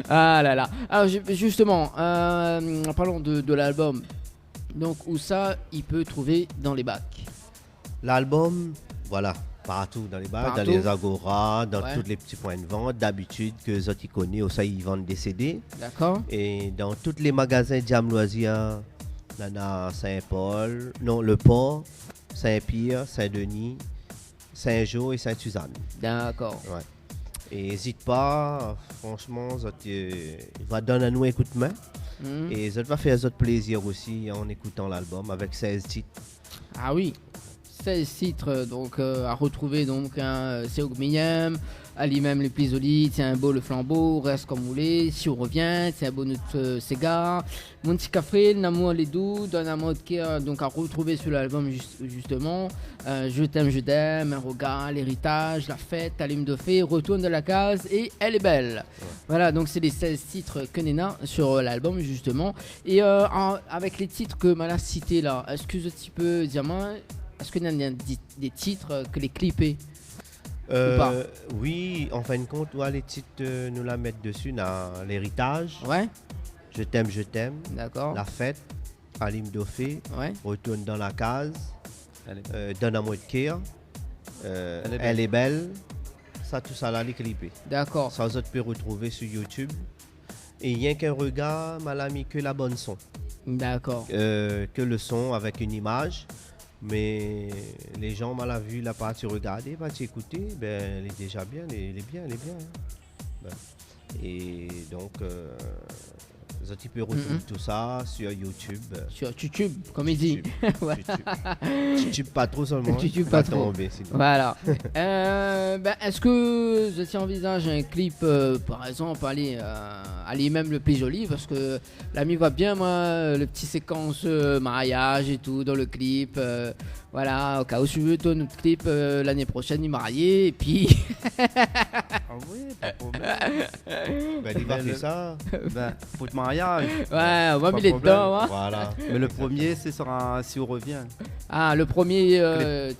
Ah là là. Alors, justement, parlons de l'album. Donc, où ça, il peut trouver dans les bacs. L'album, voilà, partout dans les bars, dans les agoras, dans tous les petits points de vente. D'habitude, que les autres ils connaissent, aussi ils vendent des CD. D'accord. Et dans tous les magasins Diam Loisirs, Nana Saint-Paul, non, Le Port, Saint-Pierre, Saint-Denis, Saint-Jean et Sainte-Suzanne. D'accord. Ouais. Et n'hésite pas, franchement, il va donner à nous un coup de main. Et ça va faire autres plaisir aussi en écoutant l'album avec 16 titres. Ah oui, 16 titres donc à retrouver donc Seouk Miyam, Ali même les plisolides, c'est un beau le flambeau, reste comme vous voulez. Si on revient, c'est un beau notre Sega. Mon petit café, Namour les doux, donne un mode qui donc à retrouver sur l'album justement. Je t'aime, un regard, l'héritage, la fête, Alim de fée, retourne de la case et elle est belle. Ouais. Voilà, donc c'est les 16 titres que Nena sur l'album justement. Et avec les titres que Mala cités là, est-ce que tu peux dire moi, est-ce que Nena a des titres que les clippés? Oui, en fin de compte, les titres nous la mettent dessus, l'héritage. Ouais. Je t'aime. D'accord. La fête, Alim Dofé. Ouais. Retourne dans la case. Donne un mot de cœur. Elle est belle. Ça, tout ça là, les clippés. D'accord. Ça, vous pouvez retrouver sur YouTube. Et rien qu'un regard, Malami, que la bonne son. D'accord. Que le son avec une image. Mais les gens mal à vu la partie regarder, partie écouter, ben elle est déjà bien, elle est bien. Hein. Ben, et donc tu peux retrouver tout ça sur YouTube. Sur YouTube, comme il dit. YouTube pas trop seulement. YouTube pas trop. Tomber, voilà. Est-ce que tu envisages un clip, par exemple, aller même le plus joli, parce que l'ami voit bien moi le petit séquence mariage et tout dans le clip. Voilà, au cas où tu veux ton autre clip l'année prochaine, il marié et puis. Ah oui, pas de problème. Il va faire ça. Pour le mariage. Ouais, on va mettre les dedans. Hein. Voilà. Mais le premier, ce sera Si on revient. Ah, le premier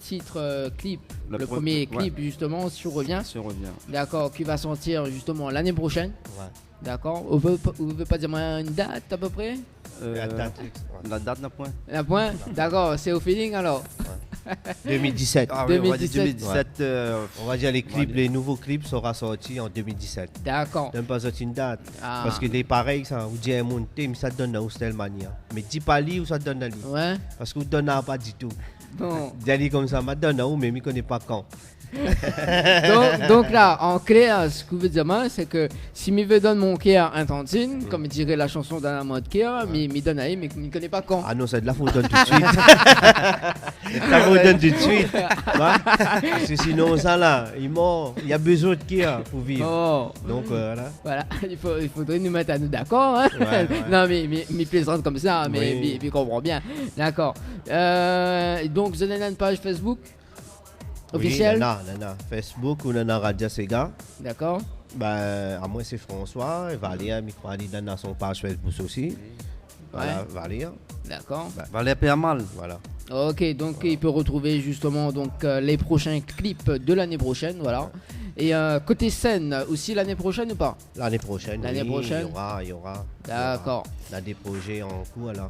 titre clip. Le premier clip, justement, Si on revient. Si on revient. D'accord, qui va sortir justement l'année prochaine. Ouais. D'accord. Vous ne pouvez pas dire une date à peu près? La date n'a point. La point. D'accord, c'est au feeling alors. Ouais. 2017. Ah, oui, 2017. On va dire les clips, les nouveaux clips seront sortis en 2017. D'accord. Même pas sorti une date. Ah. Parce que c'est pareil, ça. Vous dites monter, mais ça donne où telle manière. Mais dis pas lui où ça donne à lui. Ouais. Parce que vous donne pas du tout. Non. Dis comme ça, donne où, mais je ne connais pas quand. donc là, en clair, ce que vous dire, c'est que si je veux donner mon cœur à Tantine, comme dirait la chanson d'un mode cœur, mais me donne à mais je ne connais pas quand. Ah non, c'est de la faute, donne tout de suite. Ça vous donne tout de suite. Parce que sinon, ça là, il mort. Il y a besoin de cœur pour vivre. Oh. Donc voilà. Voilà, il faudrait nous mettre à nous d'accord. Hein. Ouais. Non, mais plaisante comme ça, mais je comprends bien. D'accord. Donc, vous avez une page Facebook officiel? Oui, Nana. Facebook ou Nana Radio Sega. D'accord. À moi c'est François et Valéa, Microali Nana son page Facebook aussi. Voilà, Valéa. D'accord. Valéa Permal. Voilà. Ok, donc il peut retrouver justement les prochains clips de l'année prochaine, voilà. Et côté scène aussi l'année prochaine ou pas? L'année prochaine. Il y aura. D'accord. Il y a des projets en cours là.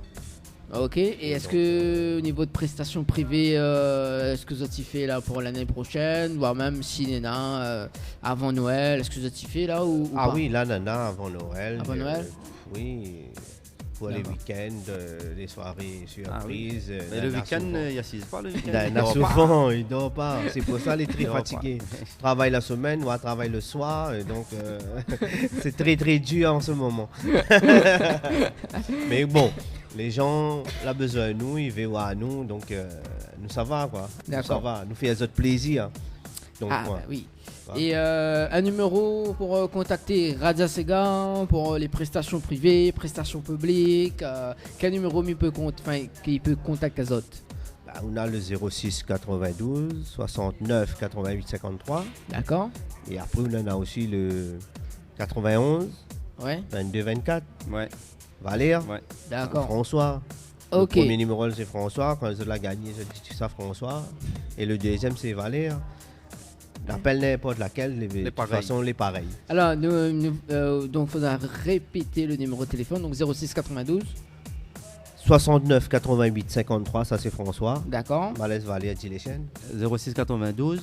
Ok, et est-ce que au niveau de prestations privées, est-ce que ça t'y fait là pour l'année prochaine, voire même si Nena avant Noël, est-ce que ça t'y fait là ou pas? Oui, là Nana avant Noël. Avant Noël oui, pour les week-ends, les soirées surprises. Mais le week-end, il n'y assise pas le week-end. Nana souvent, il ne dort pas. C'est pour ça qu'il est très fatigué. Travaille la semaine, moi travaille le soir, et donc c'est très très dur en ce moment. Mais bon. Les gens ont besoin de nous, ils veulent à nous, donc nous ça va quoi. Nous, ça va, nous fait notre plaisir. Donc, oui. Voilà. Et un numéro pour contacter Radia Sega pour les prestations privées, prestations publiques. Quel numéro qui peut contacter les autres? On a le 06 92 69 88 53. D'accord. Et après on en a aussi le 91 22 24. Ouais. Valéa, d'accord. François. Ok. Le premier numéro c'est François, quand je l'ai gagné, je dis ça François. Et le deuxième c'est Valéa. L'appel n'importe laquelle, de toute façon les pareils. Alors, donc il faudra répéter le numéro de téléphone, donc 06 92 69 88 53, ça c'est François. D'accord. Malaise Valéa dit les chaînes. 06 92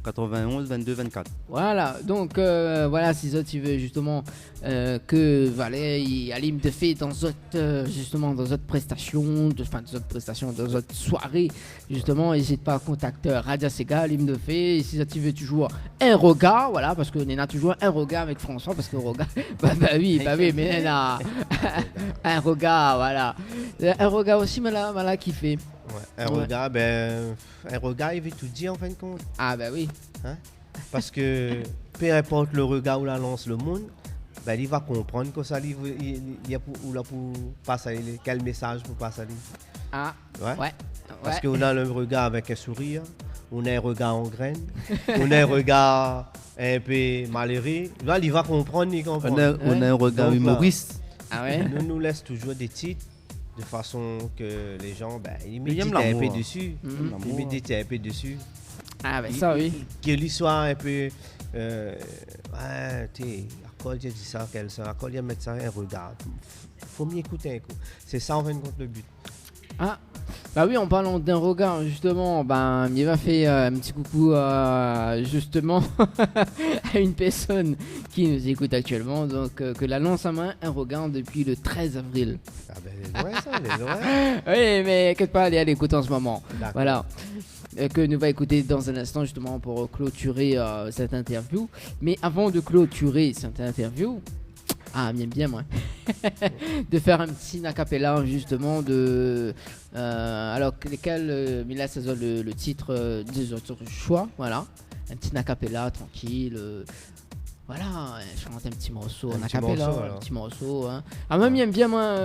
91 22 24. Voilà, donc voilà, si tu veux justement que Valérie Alim te fait dans d'autres prestations, dans d'autres soirées, justement, n'hésite pas à contacter Radia Sega, Alim te fait. Et si tu veux toujours un regard, voilà, parce que Nena a toujours un regard avec François, parce que regard, oui, mais Nena un regard, voilà, un regard aussi, m'a kiffé. Ouais, un regard, il veut tout dire en fin de compte. Ah oui. Hein? Parce que peu importe le regard où la lance le monde, ben, il va comprendre que ça, il y a pour passer, quel message pour passer. Ah, ouais. Parce qu'on a le regard avec un sourire, on a un regard en graine, on a un regard un peu malheureux. Là, il va comprendre, il comprend. On a un regard humoriste. Ah ouais? Nous laisse toujours des titres de façon que les gens, ben, ils méditent un peu dessus. Ils méditent un peu dessus. Ah ben ça oui. Que l'histoire un peu... ouais, tu sais, à quoi j'ai dit ça, qu'elle ça, à quoi il mettre ça, un regard. Faut m'y écouter un coup. C'est ça, en fin de compte, le but. Ah, bah oui, en parlant d'un regard, justement, ben, il m'a fait un petit coucou, justement, à une personne qui nous écoute actuellement, donc que la lance à main un regard depuis le 13 avril. Ah ben, les oreilles, ça, les oreilles. Oui, mais inquiète pas, elle est à l'écoute en ce moment. D'accord. Voilà. Que nous va écouter dans un instant, justement, pour clôturer cette interview. Mais avant de clôturer cette interview, bien moi, de faire un petit acapella justement de alors lesquels mais là ça donne le titre des autres choix, voilà, un petit acapella tranquille, voilà, je chante un petit morceau en acapella, un petit morceau, hein. Ah moi j'aime bien moi,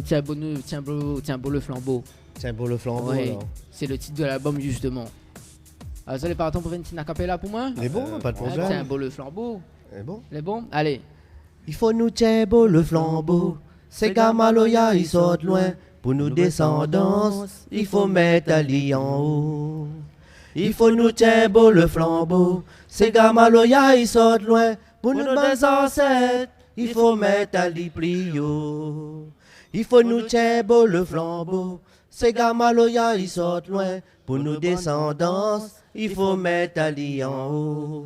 tiens beau le flambeau. Tiens beau le flambeau, ouais, c'est le titre de l'album justement. Vous allez partir pour faire une petite acapella pour moi? Il est bon, pas de problème. Tiens beau le flambeau. Il est bon. Allez. Il faut nous tiens beau le flambeau. Ces gars maloya, ils sortent loin. Pour nous descendants, il faut mettre Ali en haut. Il faut nous tiens beau le flambeau. Ces gars maloya, ils sortent loin. Pour nous bons ancêtres, il faut mettre Ali plio. Il faut nous tiens beau le flambeau. Ces gars maloya, ils sortent loin. Pour nous descendants, il faut mettre Ali en haut.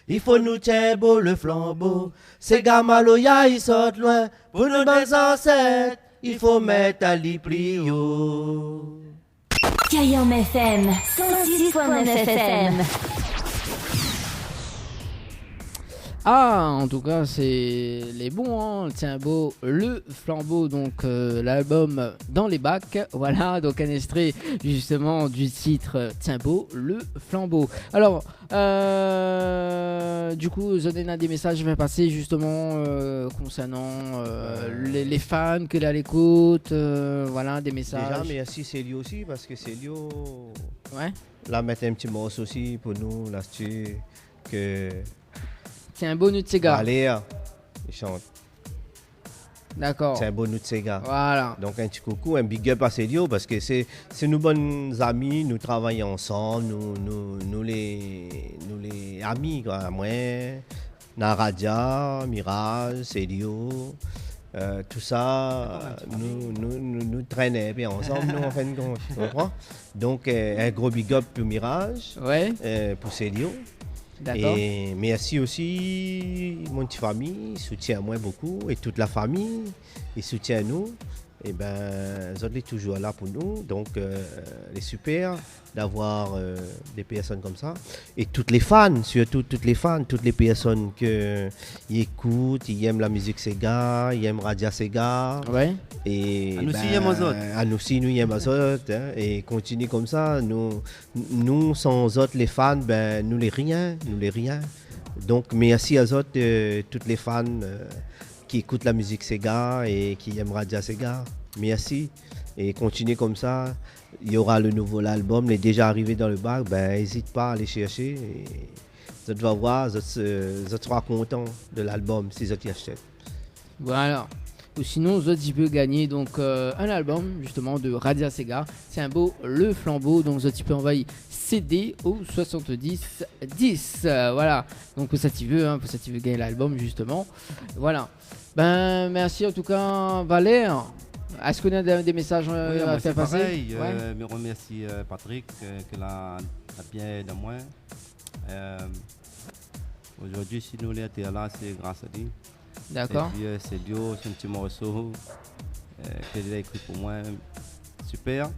Il faut nous tiens beau le flambeau. Ces gars maloya, ils sortent loin. Pour nos bons ancêtres, il faut mettre à l'Iplio. Kayam FM, 106.9 FM. Ah, en tout cas, c'est les bons, hein. Tiens beau le flambeau, donc l'album dans les bacs. Voilà, donc un extrait justement du titre Tiens beau le flambeau. Alors, du coup, Zodena des messages je vais passer justement concernant les fans que là à l'écoute, voilà, des messages. Déjà, merci Célio aussi, parce que Célio, ouais, là, mettre un petit morceau aussi pour nous, là-dessus, que... C'est un beau Nutsega. Allez, il chante. D'accord. C'est un beau Nutsega. Voilà. Donc un petit coucou, un big up à Célio, parce que c'est nos bonnes amis, nous travaillons ensemble, nous les amis, quoi. Moi, Naradia, Mirage, Célio, tout ça, nous traînons bien ensemble, nous, en fin de compte, tu comprends? Donc un gros big up pour Mirage, ouais, pour Célio. D'accord. Et merci aussi mon petit famille, il soutient moi beaucoup, et toute la famille, il soutient nous. Et ben, ils sont toujours là pour nous, donc c'est super d'avoir des personnes comme ça. Et toutes les fans, surtout toutes les fans, toutes les personnes qui écoutent, ils aiment la musique Sega, ils aiment Radia Sega. Ouais. Et nous aussi, aimons autres. Nous aussi, nous aimons autres. Hein, et continue comme ça. Nous sans autres, les fans, ben, nous les rien. Donc, merci à autres, toutes les fans qui écoutent la musique Sega et qui aiment Radia Sega. Merci. Et continuez comme ça. Il y aura le nouveau album, il est déjà arrivé dans le bac. Ben, n'hésite pas à aller chercher. Et vous allez voir, vous serez contents de l'album si vous y achetez. Voilà. Ou sinon, vous autres, peut gagner donc un album justement de Radia Sega. C'est un beau le flambeau. Donc, vous autres, peut envoyer CD au 70 10. Voilà. Donc, pour ça, tu veux, hein, pour ça, tu veux gagner l'album justement. Voilà. Ben, merci en tout cas, Valère. Est-ce qu'on a des messages à faire passer? Pareil, je remercie Patrick qui l'a bien aidé à moi. Aujourd'hui, si nous l'étions là, c'est grâce à lui. D'accord. Et puis, c'est Dio, c'est un petit morceau qu'il a écrit pour moi. Super.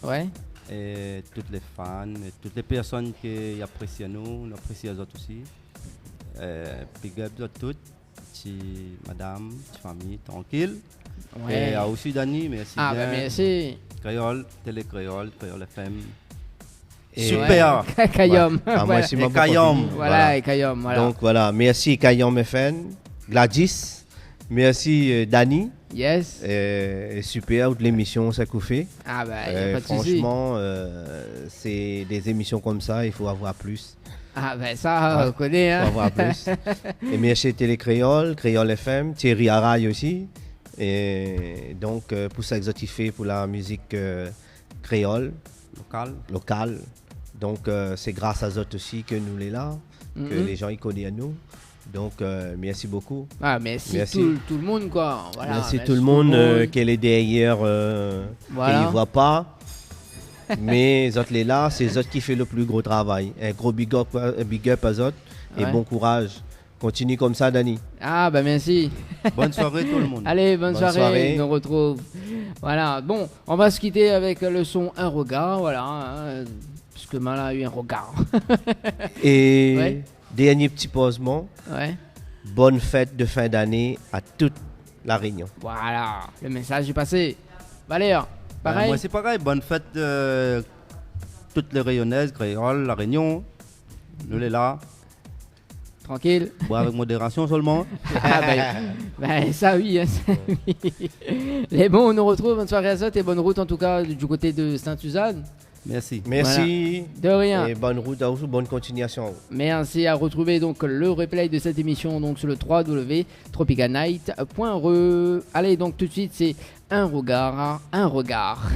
Ouais. Et toutes les fans, et toutes les personnes qui apprécient nous apprécient les autres aussi. Big up à toutes. Madame, famille, tranquille. Ouais. Et aussi Dani, merci. Ah, bien. Merci. Créole, Télé Créole, Créole FM. Super. Kayom. Ah, moi, c'est ma Kayom. Voilà, et Kayom. Voilà. Donc voilà, merci Kayom FN, Gladys, merci Dani. Yes. Et super de l'émission ça qu'on fait. Ah bah, y a pas de souci. Franchement, c'est des émissions comme ça, il faut avoir plus. Ah ben ça, on connaît. Hein. Il faut avoir plus. Et merci Télé Créole, Créole FM, Thierry Araille aussi. Et donc, pour ça que tu fais pour la musique créole, locale. Donc, c'est grâce à eux aussi que nous les là, que les gens y connaissent nous. Donc, merci beaucoup. Ah, merci. Tout le monde, quoi. Voilà, merci tout le monde qui est derrière, voilà. qui ne voit pas. Mais eux les là, c'est eux qui fait le plus gros travail. Un gros big up à eux et bon courage. Continue comme ça, Dani. Ah, bah merci. Bonne soirée tout le monde. Allez, bonne soirée. On retrouve. Voilà. Bon, on va se quitter avec le son Un regard. Voilà. Hein, parce que Mala a eu un regard. Et dernier petit posement. Ouais. Bonne fête de fin d'année à toute la Réunion. Voilà. Le message est passé. Valère, pareil. Moi, c'est pareil. Bonne fête toutes les Rayonnaises, créoles, la Réunion. Nous les là. Tranquille. Boire avec modération seulement. Ah ça oui. Hein, ça, oui. Les bons, on nous retrouve. Bonne soirée à Zot et bonne route en tout cas du côté de Sainte-Suzanne. Merci. Merci. Voilà. De rien. Et bonne route à vous, bonne continuation. Merci à retrouver donc le replay de cette émission donc sur le www.tropicalnight.re. Allez donc tout de suite c'est un regard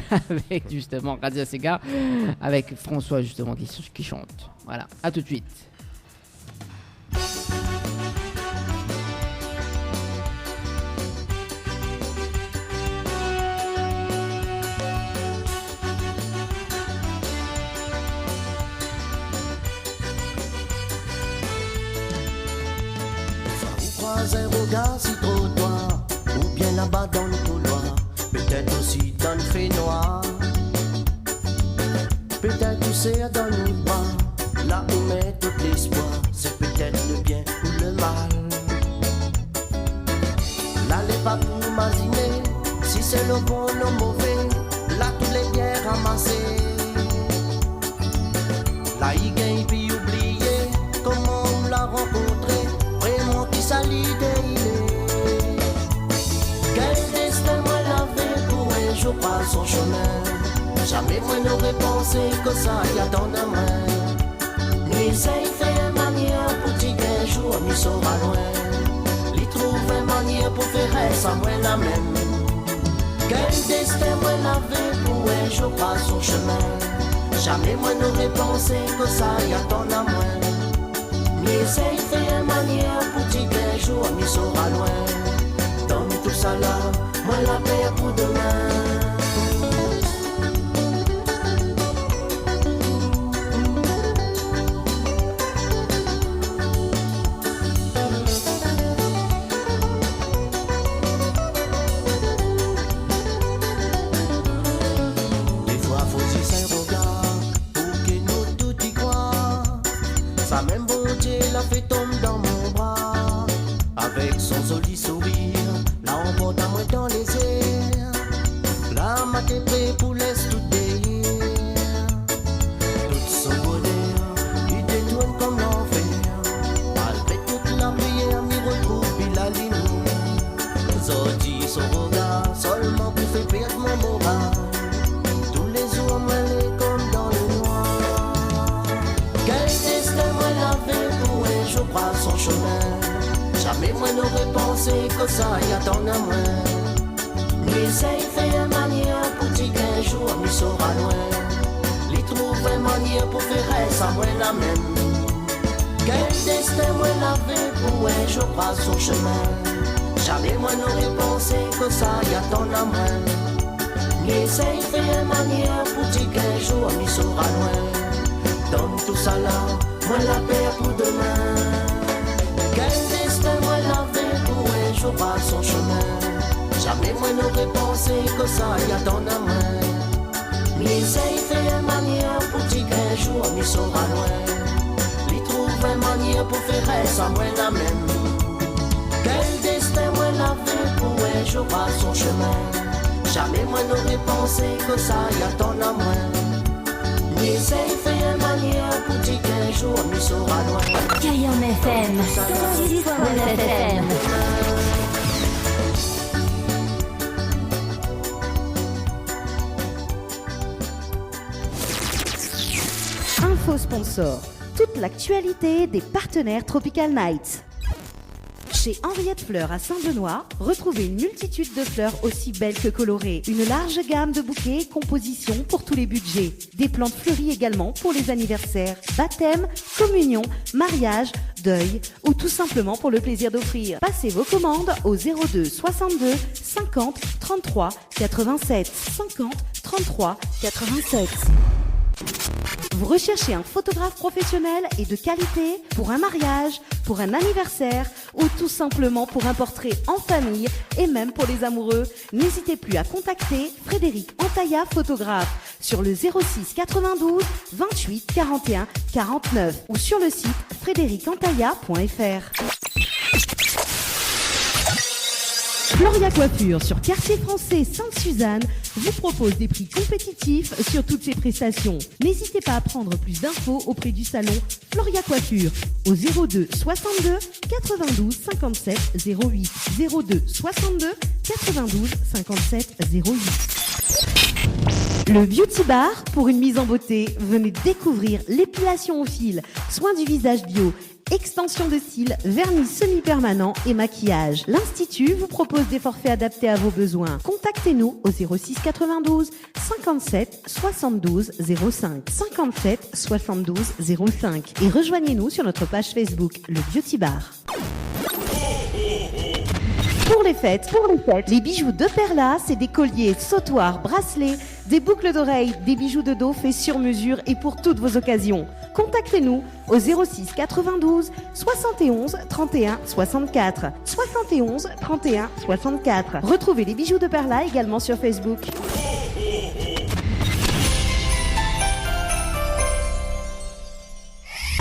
avec justement Radio Sega avec François justement qui chante. Voilà, à tout de suite. Un regard si trottoir, ou bien là-bas dans le couloir, peut-être aussi dans le fait noir, peut-être tu sais dans le bas, là où met tout l'espoir, c'est peut-être le bien ou le mal. Là les pas pour imaginer, si c'est le bon ou le mauvais, là tous les biens ramassés, là il gagne puis oublier, comment on l'a rencontré. Quel destin moi l'avait pour un jour par son chemin. Jamais moi n'aurais pensé que ça y a dans la main. Mais ça y fait une manière pour dire qu'un jour m'y sera loin. L'y trouve une manière pour faire ça moi la même. Quel destin moi l'avait pour un jour par son chemin. Jamais moi n'aurais pensé que ça y a dans la main. Mais ça y fait une manière pour dire qu'un jour m'y sera loin. Dans tout ça là, moi la paix pour demain. Des fois faut aussi un regard pour que nous tout y croient. Ça même beauté la fait tomber dans mon bras. Avec son joli sourire, là on porte à moi dans les airs. Là ma t'es prêt pour laisser tout derrière. Tout son bonheur, il détourne comme l'enfer. Malgré toute la prière, m'y retrouve puis la lumière. Zodi son regard, seulement pour faire perdre mon moral. Tous les jours moi les comme dans le noir. Quel destin moi l'avait pour un jour par son chemin. Jamais moi n'aurais pensé que ça y a tant à moi. Mais ça y fait une manière pour dire qu'un jour m'y sera loin. L'y trouve une manière pour faire ça moi la même. Quel destin moi l'avait pour un jour par son chemin. Jamais moi n'aurais pensé que ça y a tant à moi. Mais ça y fait une manière pour dire qu'un jour m'y sera loin. Dans tout ça là, moi la paix pour demain. Quel destin moi l'avait pour un jour par son chemin. Jamais moi n'aurais pensé que ça y a tant à moi. Mais ça y fait une manière pour dire qu'un jour m'y sera loin. L'y trouve une manière pour faire ça moi la même. Quel destin moi l'avait pour un jour par son chemin. Jamais moi n'aurais pensé que ça y a tant à moi. Essaye faire manière pour dire qu'un jour nous sera loin. Kayam FM 106.9 FM. Info sponsor. Toute l'actualité des partenaires Tropical Nights. Chez Henriette Fleurs à Saint-Benoît, retrouvez une multitude de fleurs aussi belles que colorées. Une large gamme de bouquets et compositions pour tous les budgets. Des plantes fleuries également pour les anniversaires, baptêmes, communions, mariages, deuil ou tout simplement pour le plaisir d'offrir. Passez vos commandes au 02 62 50 33 87 50 33 87. Vous recherchez un photographe professionnel et de qualité pour un mariage, pour un anniversaire ou tout simplement pour un portrait en famille et même pour les amoureux? N'hésitez plus à contacter Frédéric Antaya, photographe, sur le 06 92 28 41 49 ou sur le site frédéricantaya.fr. Floria Coiffure sur Quartier Français Sainte-Suzanne vous propose des prix compétitifs sur toutes ses prestations. N'hésitez pas à prendre plus d'infos auprès du salon Floria Coiffure au 02 62 92 57 08 02 62 92 57 08. Le Beauty Bar pour une mise en beauté. Venez découvrir l'épilation au fil, soins du visage bio, extension de cils, vernis semi-permanent et maquillage. L'Institut vous propose des forfaits adaptés à vos besoins. Contactez-nous au 06 92 57 72 05 57 72 05 et rejoignez-nous sur notre page Facebook, le Beauty Bar. Pour les fêtes, les bijoux de Perla, c'est des colliers, sautoirs, bracelets, des boucles d'oreilles, des bijoux de dos faits sur mesure et pour toutes vos occasions. Contactez-nous au 06 92 71 31 64 71 31 64. Retrouvez les bijoux de Perla également sur Facebook.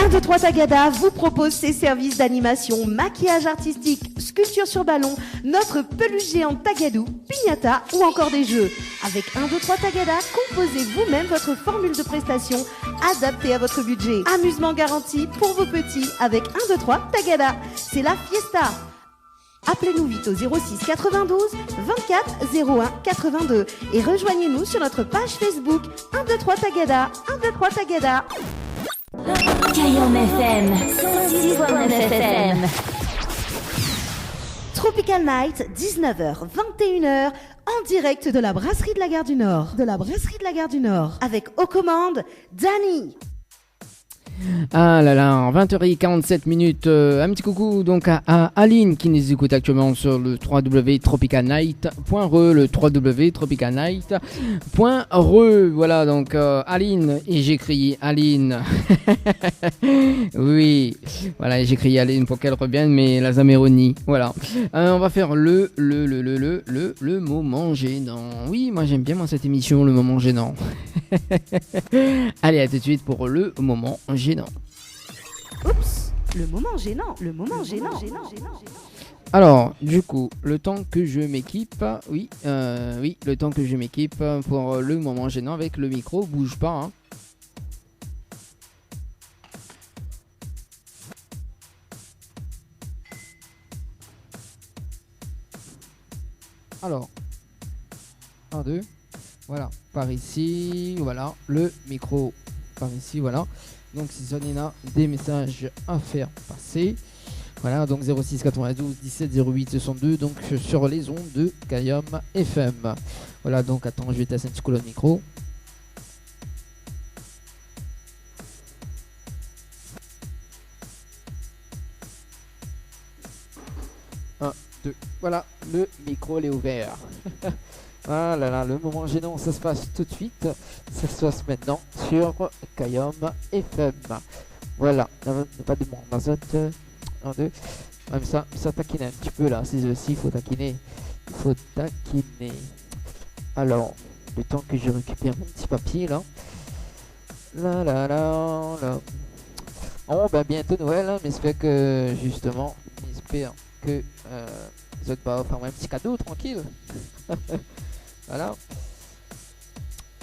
1, 2, 3 Tagada vous propose ses services d'animation, maquillage artistique, sculpture sur ballon, notre peluche géante Tagadou, piñata ou encore des jeux. Avec 1, 2, 3 Tagada, composez vous-même votre formule de prestation adaptée à votre budget. Amusement garanti pour vos petits avec 1, 2, 3 Tagada. C'est la fiesta. Appelez-nous vite au 06 92 24 01 82 et rejoignez-nous sur notre page Facebook 1, 2, 3 Tagada. 1, 2, 3 Tagada. Kayam FM 106.9 FM. Tropical Night, 19h, 21h, en direct de la brasserie de la Gare du Nord. Avec aux commandes, Dani. Ah là là, 20h47 minutes. Un petit coucou donc à Aline qui nous écoute actuellement sur le www.tropicalnight.re, le www.tropicalnight.re. Voilà donc Aline, et j'ai crié Aline. Oui, voilà, j'ai crié Aline pour qu'elle revienne, mais la Zameroni. Voilà. On va faire le moment gênant. Oui, moi j'aime bien cette émission, le moment gênant. Allez, à tout de suite pour le moment gênant. Oups, le moment gênant. Alors, du coup, le temps que je m'équipe, le temps que je m'équipe pour le moment gênant avec le micro, bouge pas, hein. Alors, 1, 2, voilà, par ici, voilà, le micro par ici, voilà. Donc si on a des messages à faire passer, voilà, donc 06 92 17 08 62, donc sur les ondes de Kayam FM. Voilà, donc attends, je vais tester un petit coup le micro. Un, deux, voilà, le micro il est ouvert. Ah là là, le moment gênant, ça se passe tout de suite. Ça se passe maintenant sur Kayam FM. Voilà, pas de monde. 1, 2. Même ça taquine un petit peu là. C'est aussi, il faut taquiner. Alors, le temps que je récupère mon petit papier là. Là. Oh, bah bientôt Noël, hein, mais j'espère que justement, j'espère que vous êtes pas faire un petit cadeau tranquille. Voilà.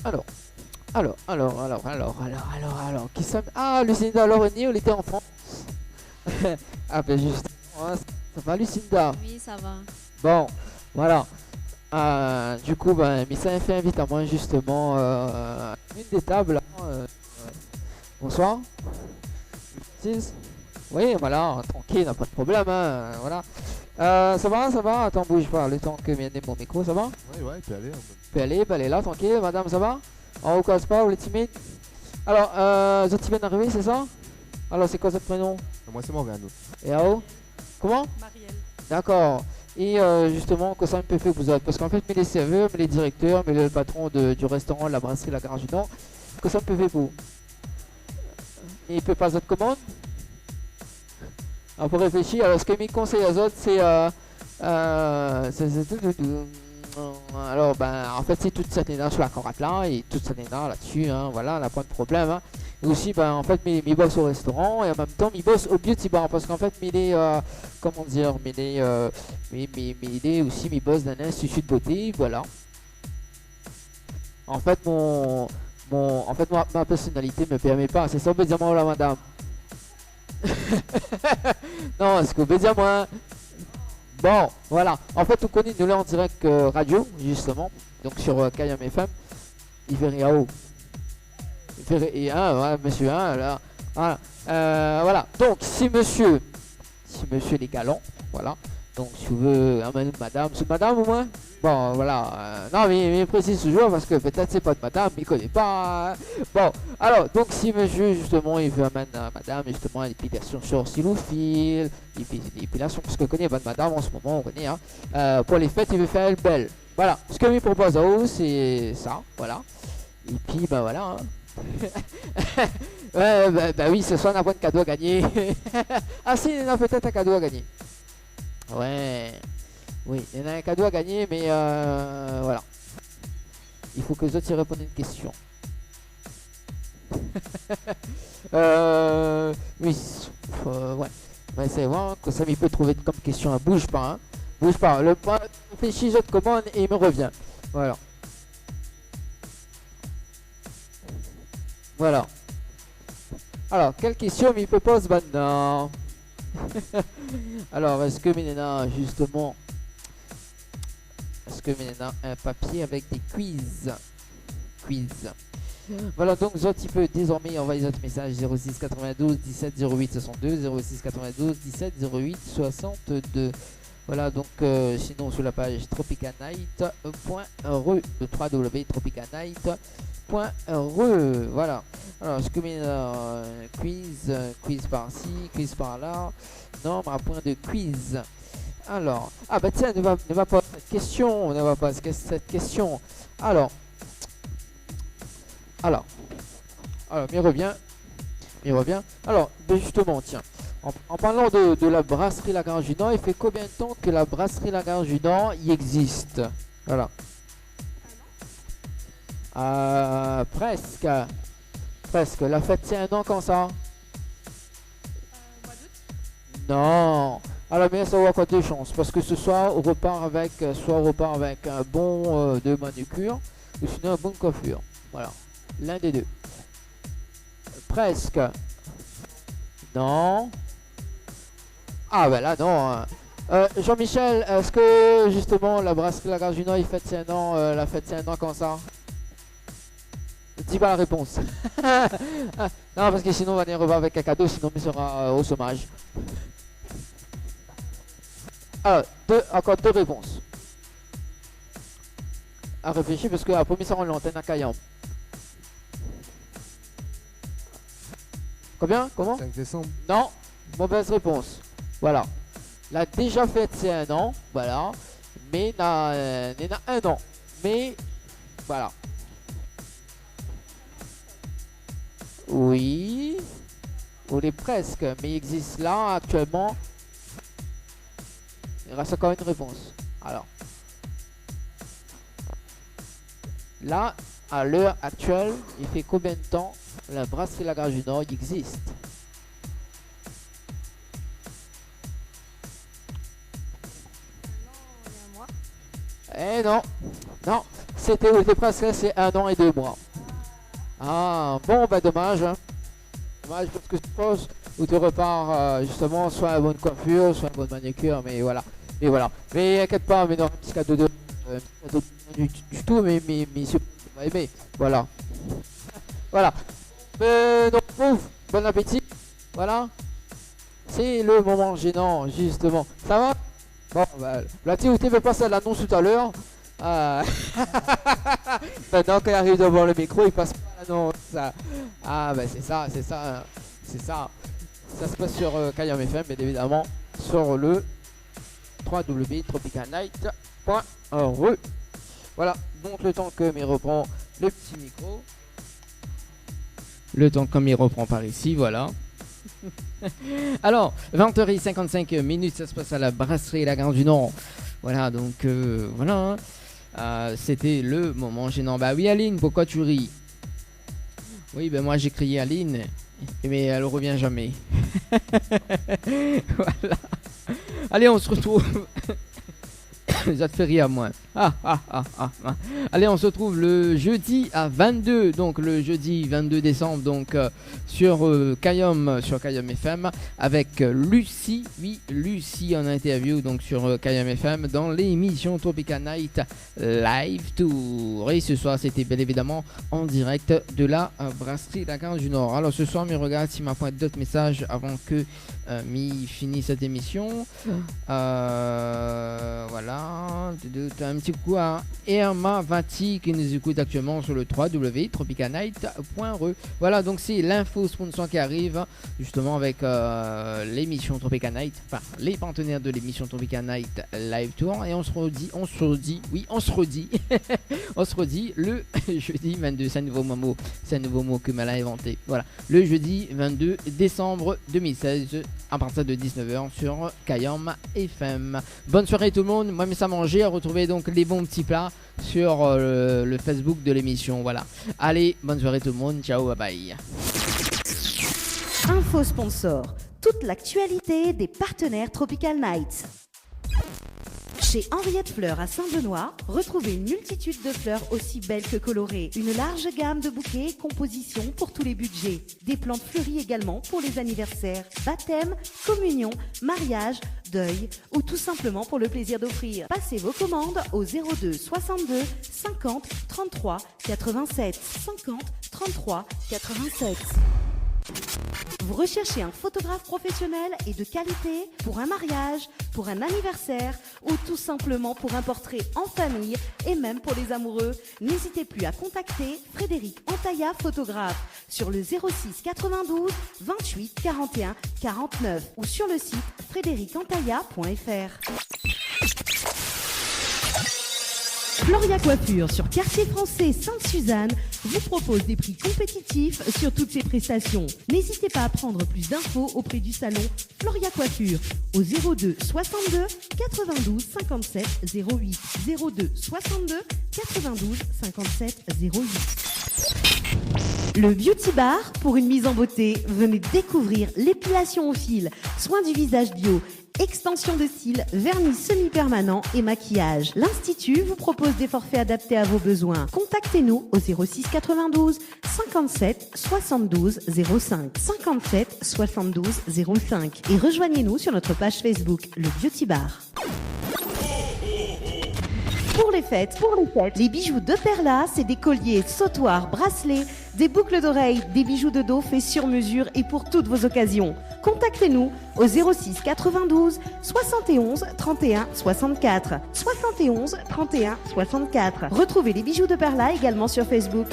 Alors, Alors, qui ça? Ah, Lucinda Lorenier, elle était en France. Ah, ben justement, hein, ça va, Lucinda? Oui, ça va. Bon, voilà. Du coup, ben, Missa fait invite à moi justement une des tables. Bonsoir. Oui, voilà, tranquille, n'a pas de problème, hein, voilà. Ça va, attends, bouge pas, le temps que vienne mon micro, ça va? Ouais, il peut aller. Peut aller là, tranquille, madame, ça va? On vous casse pas, vous les timide? Alors, vous êtes bien arrivé, c'est ça? Alors, c'est quoi votre prénom? Moi, c'est Morgano. Et à où? Comment? Marielle. D'accord. Et justement, que ça me peut faire que vous avez, parce qu'en fait, mais les serveurs, mais les directeurs, mais le patron du restaurant, de la brasserie, la Gare du Nord, que ça me peut faire pour? Et il peut pas votre commande? Alors, pour réfléchir, alors ce que mes conseils aux autres, c'est alors, ben, en fait, c'est toute cette énergie sur la corate là, et toute cette énergie là-dessus, hein, voilà, on n'a pas de problème. Hein. Et aussi, ben, en fait, mes boss au restaurant, et en même temps, mes boss au beauty bar, parce qu'en fait, comment dire, il est aussi mes boss d'un institut de beauté, voilà. En fait, ma personnalité me permet pas, c'est ça, obédiemment, là, madame. Non, est-ce que vous dire moi? Bon, voilà. En fait, on connaît nous là en direct radio, justement. Donc sur KM FM. Il fait rien. Il fait rien, ouais, monsieur, hein, là. Voilà. Voilà. Donc, si monsieur est galant, voilà. Donc, si vous voulez, madame, c'est madame au moins? Bon, voilà. Non, mais précise toujours parce que peut-être c'est pas de madame, il connaît pas. Hein. Bon, alors, donc si monsieur, justement, il veut amener madame, justement, l'épilation sourcil ou fil, l'épilation, parce que connaît pas de madame en ce moment, on connaît, hein. Pour les fêtes, il veut faire elle belle. Voilà. Ce que lui propose à vous, c'est ça, voilà. Et puis, bah voilà. Hein. Ouais, bah oui, ce soir, on a pas de cadeau à gagner. Ah si, il y en a peut-être un cadeau à gagner. Ouais. Oui, il y en a un cadeau à gagner, mais voilà. Il faut que les autres y répondent à une question. Oui, ouais. Mais c'est vrai que ça il peut trouver comme question. Hein. Bouge pas, hein. Bouge pas. Le point réfléchit, je te commande et il me revient. Voilà. Voilà. Alors, quelle question il peut poser maintenant? Alors, est-ce que Ménéna, justement, un papier avec des quiz? Voilà, donc tu peux désormais envoyer votre message 06 92 17 08 62, 06 92 17 08 62. Voilà, donc sinon sur la page tropicanight.re, www.tropicanight.re. Voilà. Alors, ce que quiz par-ci, quiz par-là. Non, mais un point de quiz. Alors, ah bah tiens, ne va pas cette question, Alors, il revient. Alors, ben justement, tiens, en parlant de la brasserie La Gare du Nord, il fait combien de temps que la brasserie La Gare du Nord y existe? Voilà. Presque. La fête, c'est un an quand ça? Non. Alors, mais ça va quoi deux chances, parce que ce soir, on repart avec un bon de manucure, ou sinon un bon de coiffure. Voilà. L'un des deux. Presque. Non. Ah ben là non. Jean-Michel, est-ce que justement la brasserie La Gare du Nord, il fête ses un an, la fête c'est un an comme ça? Dis pas la réponse. Non, parce que sinon on va venir revoir avec un cadeau, sinon il sera au chômage. Alors, encore deux réponses. À réfléchir parce que la première sera l'antenne à Cayenne. Combien? Comment? 5 décembre. Non, mauvaise réponse. Voilà. La déjà faite c'est un an, voilà. Mais n'a un an. Mais voilà. Oui. On est presque, mais il existe là actuellement. Il reste encore une réponse. Alors. Là, à l'heure actuelle, il fait combien de temps la brasserie La Gare du Nord existe? Eh non, non, c'était presque, c'est 1 an et 2 mois. Ah, bon, bah dommage. Hein. Dommage parce que je pense où tu repars justement soit à une bonne coiffure, soit à une bonne manicure, mais voilà. Et voilà. Mais inquiète pas, mais non, un petit cadeau du tout, mais monsieur va aimer. Voilà. Voilà. Donc, bon appétit. Voilà. C'est le moment gênant, justement. Ça va? Bon, bah, la TOT veut passer à l'annonce tout à l'heure. Maintenant, quand il arrive devant le micro, il passe pas l'annonce. Ah, bah, c'est ça. Ça se passe sur Kayam FM, bien évidemment, sur le www.tropicalnight.org. Voilà, donc le temps que m'y reprend le petit micro. Le temps comme il reprend par ici, voilà. Alors, 20h55, ça se passe à la brasserie La Gare du Nord. Voilà, donc voilà. C'était le moment gênant. Bah oui, Aline, pourquoi tu ris? Oui, ben moi j'ai crié Aline, mais elle revient jamais. Voilà. Allez, on se retrouve. Ça te fait rire, moi. Allez, on se retrouve le jeudi à 22, donc le jeudi 22 décembre, donc sur Kayam FM, avec Lucie. Oui, Lucie en interview, donc sur Kayam FM, dans l'émission Tropical Night Live Tour. Et ce soir, c'était bien évidemment en direct de la brasserie La Gare du Nord. Alors ce soir, je regarde s'il m'a pointé d'autres messages avant que m'y finisse cette émission. Voilà. Un petit coup à Irma Vati qui nous écoute actuellement sur le www.tropicalnight.re. Voilà, donc c'est l'info sponsor qui arrive justement avec l'émission Tropical Night, enfin les partenaires de l'émission Tropical Night Live Tour. Et on se redit on se redit le jeudi 22. C'est un nouveau mot que Mala a inventé. Voilà, le jeudi 22 décembre 2016 à partir de 19h sur Kayam FM. Bonne soirée tout le monde. Moi, mais ça manger, à retrouver donc les bons petits plats sur le Facebook de l'émission. Voilà. Allez, bonne soirée tout le monde. Ciao, bye bye. Info sponsor. Toute l'actualité des partenaires Tropical Nights. Chez Henriette Fleurs à Saint-Benoît, retrouvez une multitude de fleurs aussi belles que colorées. Une large gamme de bouquets et compositions pour tous les budgets. Des plantes fleuries également pour les anniversaires, baptêmes, communions, mariages, deuil ou tout simplement pour le plaisir d'offrir. Passez vos commandes au 02 62 50 33 87 50 33 87. Vous recherchez un photographe professionnel et de qualité pour un mariage, pour un anniversaire ou tout simplement pour un portrait en famille et même pour les amoureux? N'hésitez plus à contacter Frédéric Antaïa, photographe, sur le 06 92 28 41 49 ou sur le site frédéricantaïa.fr. Floria Coiffure sur Quartier Français Sainte-Suzanne vous propose des prix compétitifs sur toutes ses prestations. N'hésitez pas à prendre plus d'infos auprès du salon Floria Coiffure au 02 62 92 57 08 02 62 92 57 08. Le Beauty Bar pour une mise en beauté. Venez découvrir l'épilation au fil, soins du visage bio, extension de cils, vernis semi-permanent et maquillage. L'Institut vous propose des forfaits adaptés à vos besoins. Contactez-nous au 06 92 57 72 05 57 72 05 et rejoignez-nous sur notre page Facebook, le Beauty Bar. Pour les fêtes, les bijoux de Perla, c'est des colliers, sautoirs, bracelets, des boucles d'oreilles, des bijoux de dos faits sur mesure et pour toutes vos occasions. Contactez-nous au 06 92 71 31 64. 71 31 64. Retrouvez les bijoux de Perla également sur Facebook.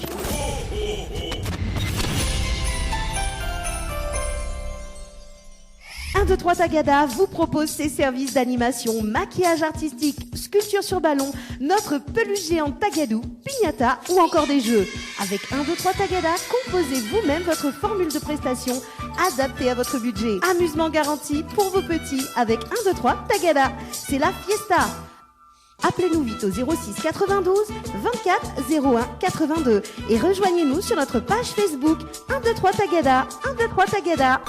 1, 2, 3 Tagada vous propose ses services d'animation, maquillage artistique, sculpture sur ballon, notre peluche géante Tagadou, piñata ou encore des jeux. Avec 1, 2, 3 Tagada, composez vous-même votre formule de prestation adaptée à votre budget. Amusement garanti pour vos petits avec 1, 2, 3 Tagada. C'est la fiesta. Appelez-nous vite au 06 92 24 01 82 et rejoignez-nous sur notre page Facebook 1, 2, 3 Tagada. 1, 2, 3 Tagada.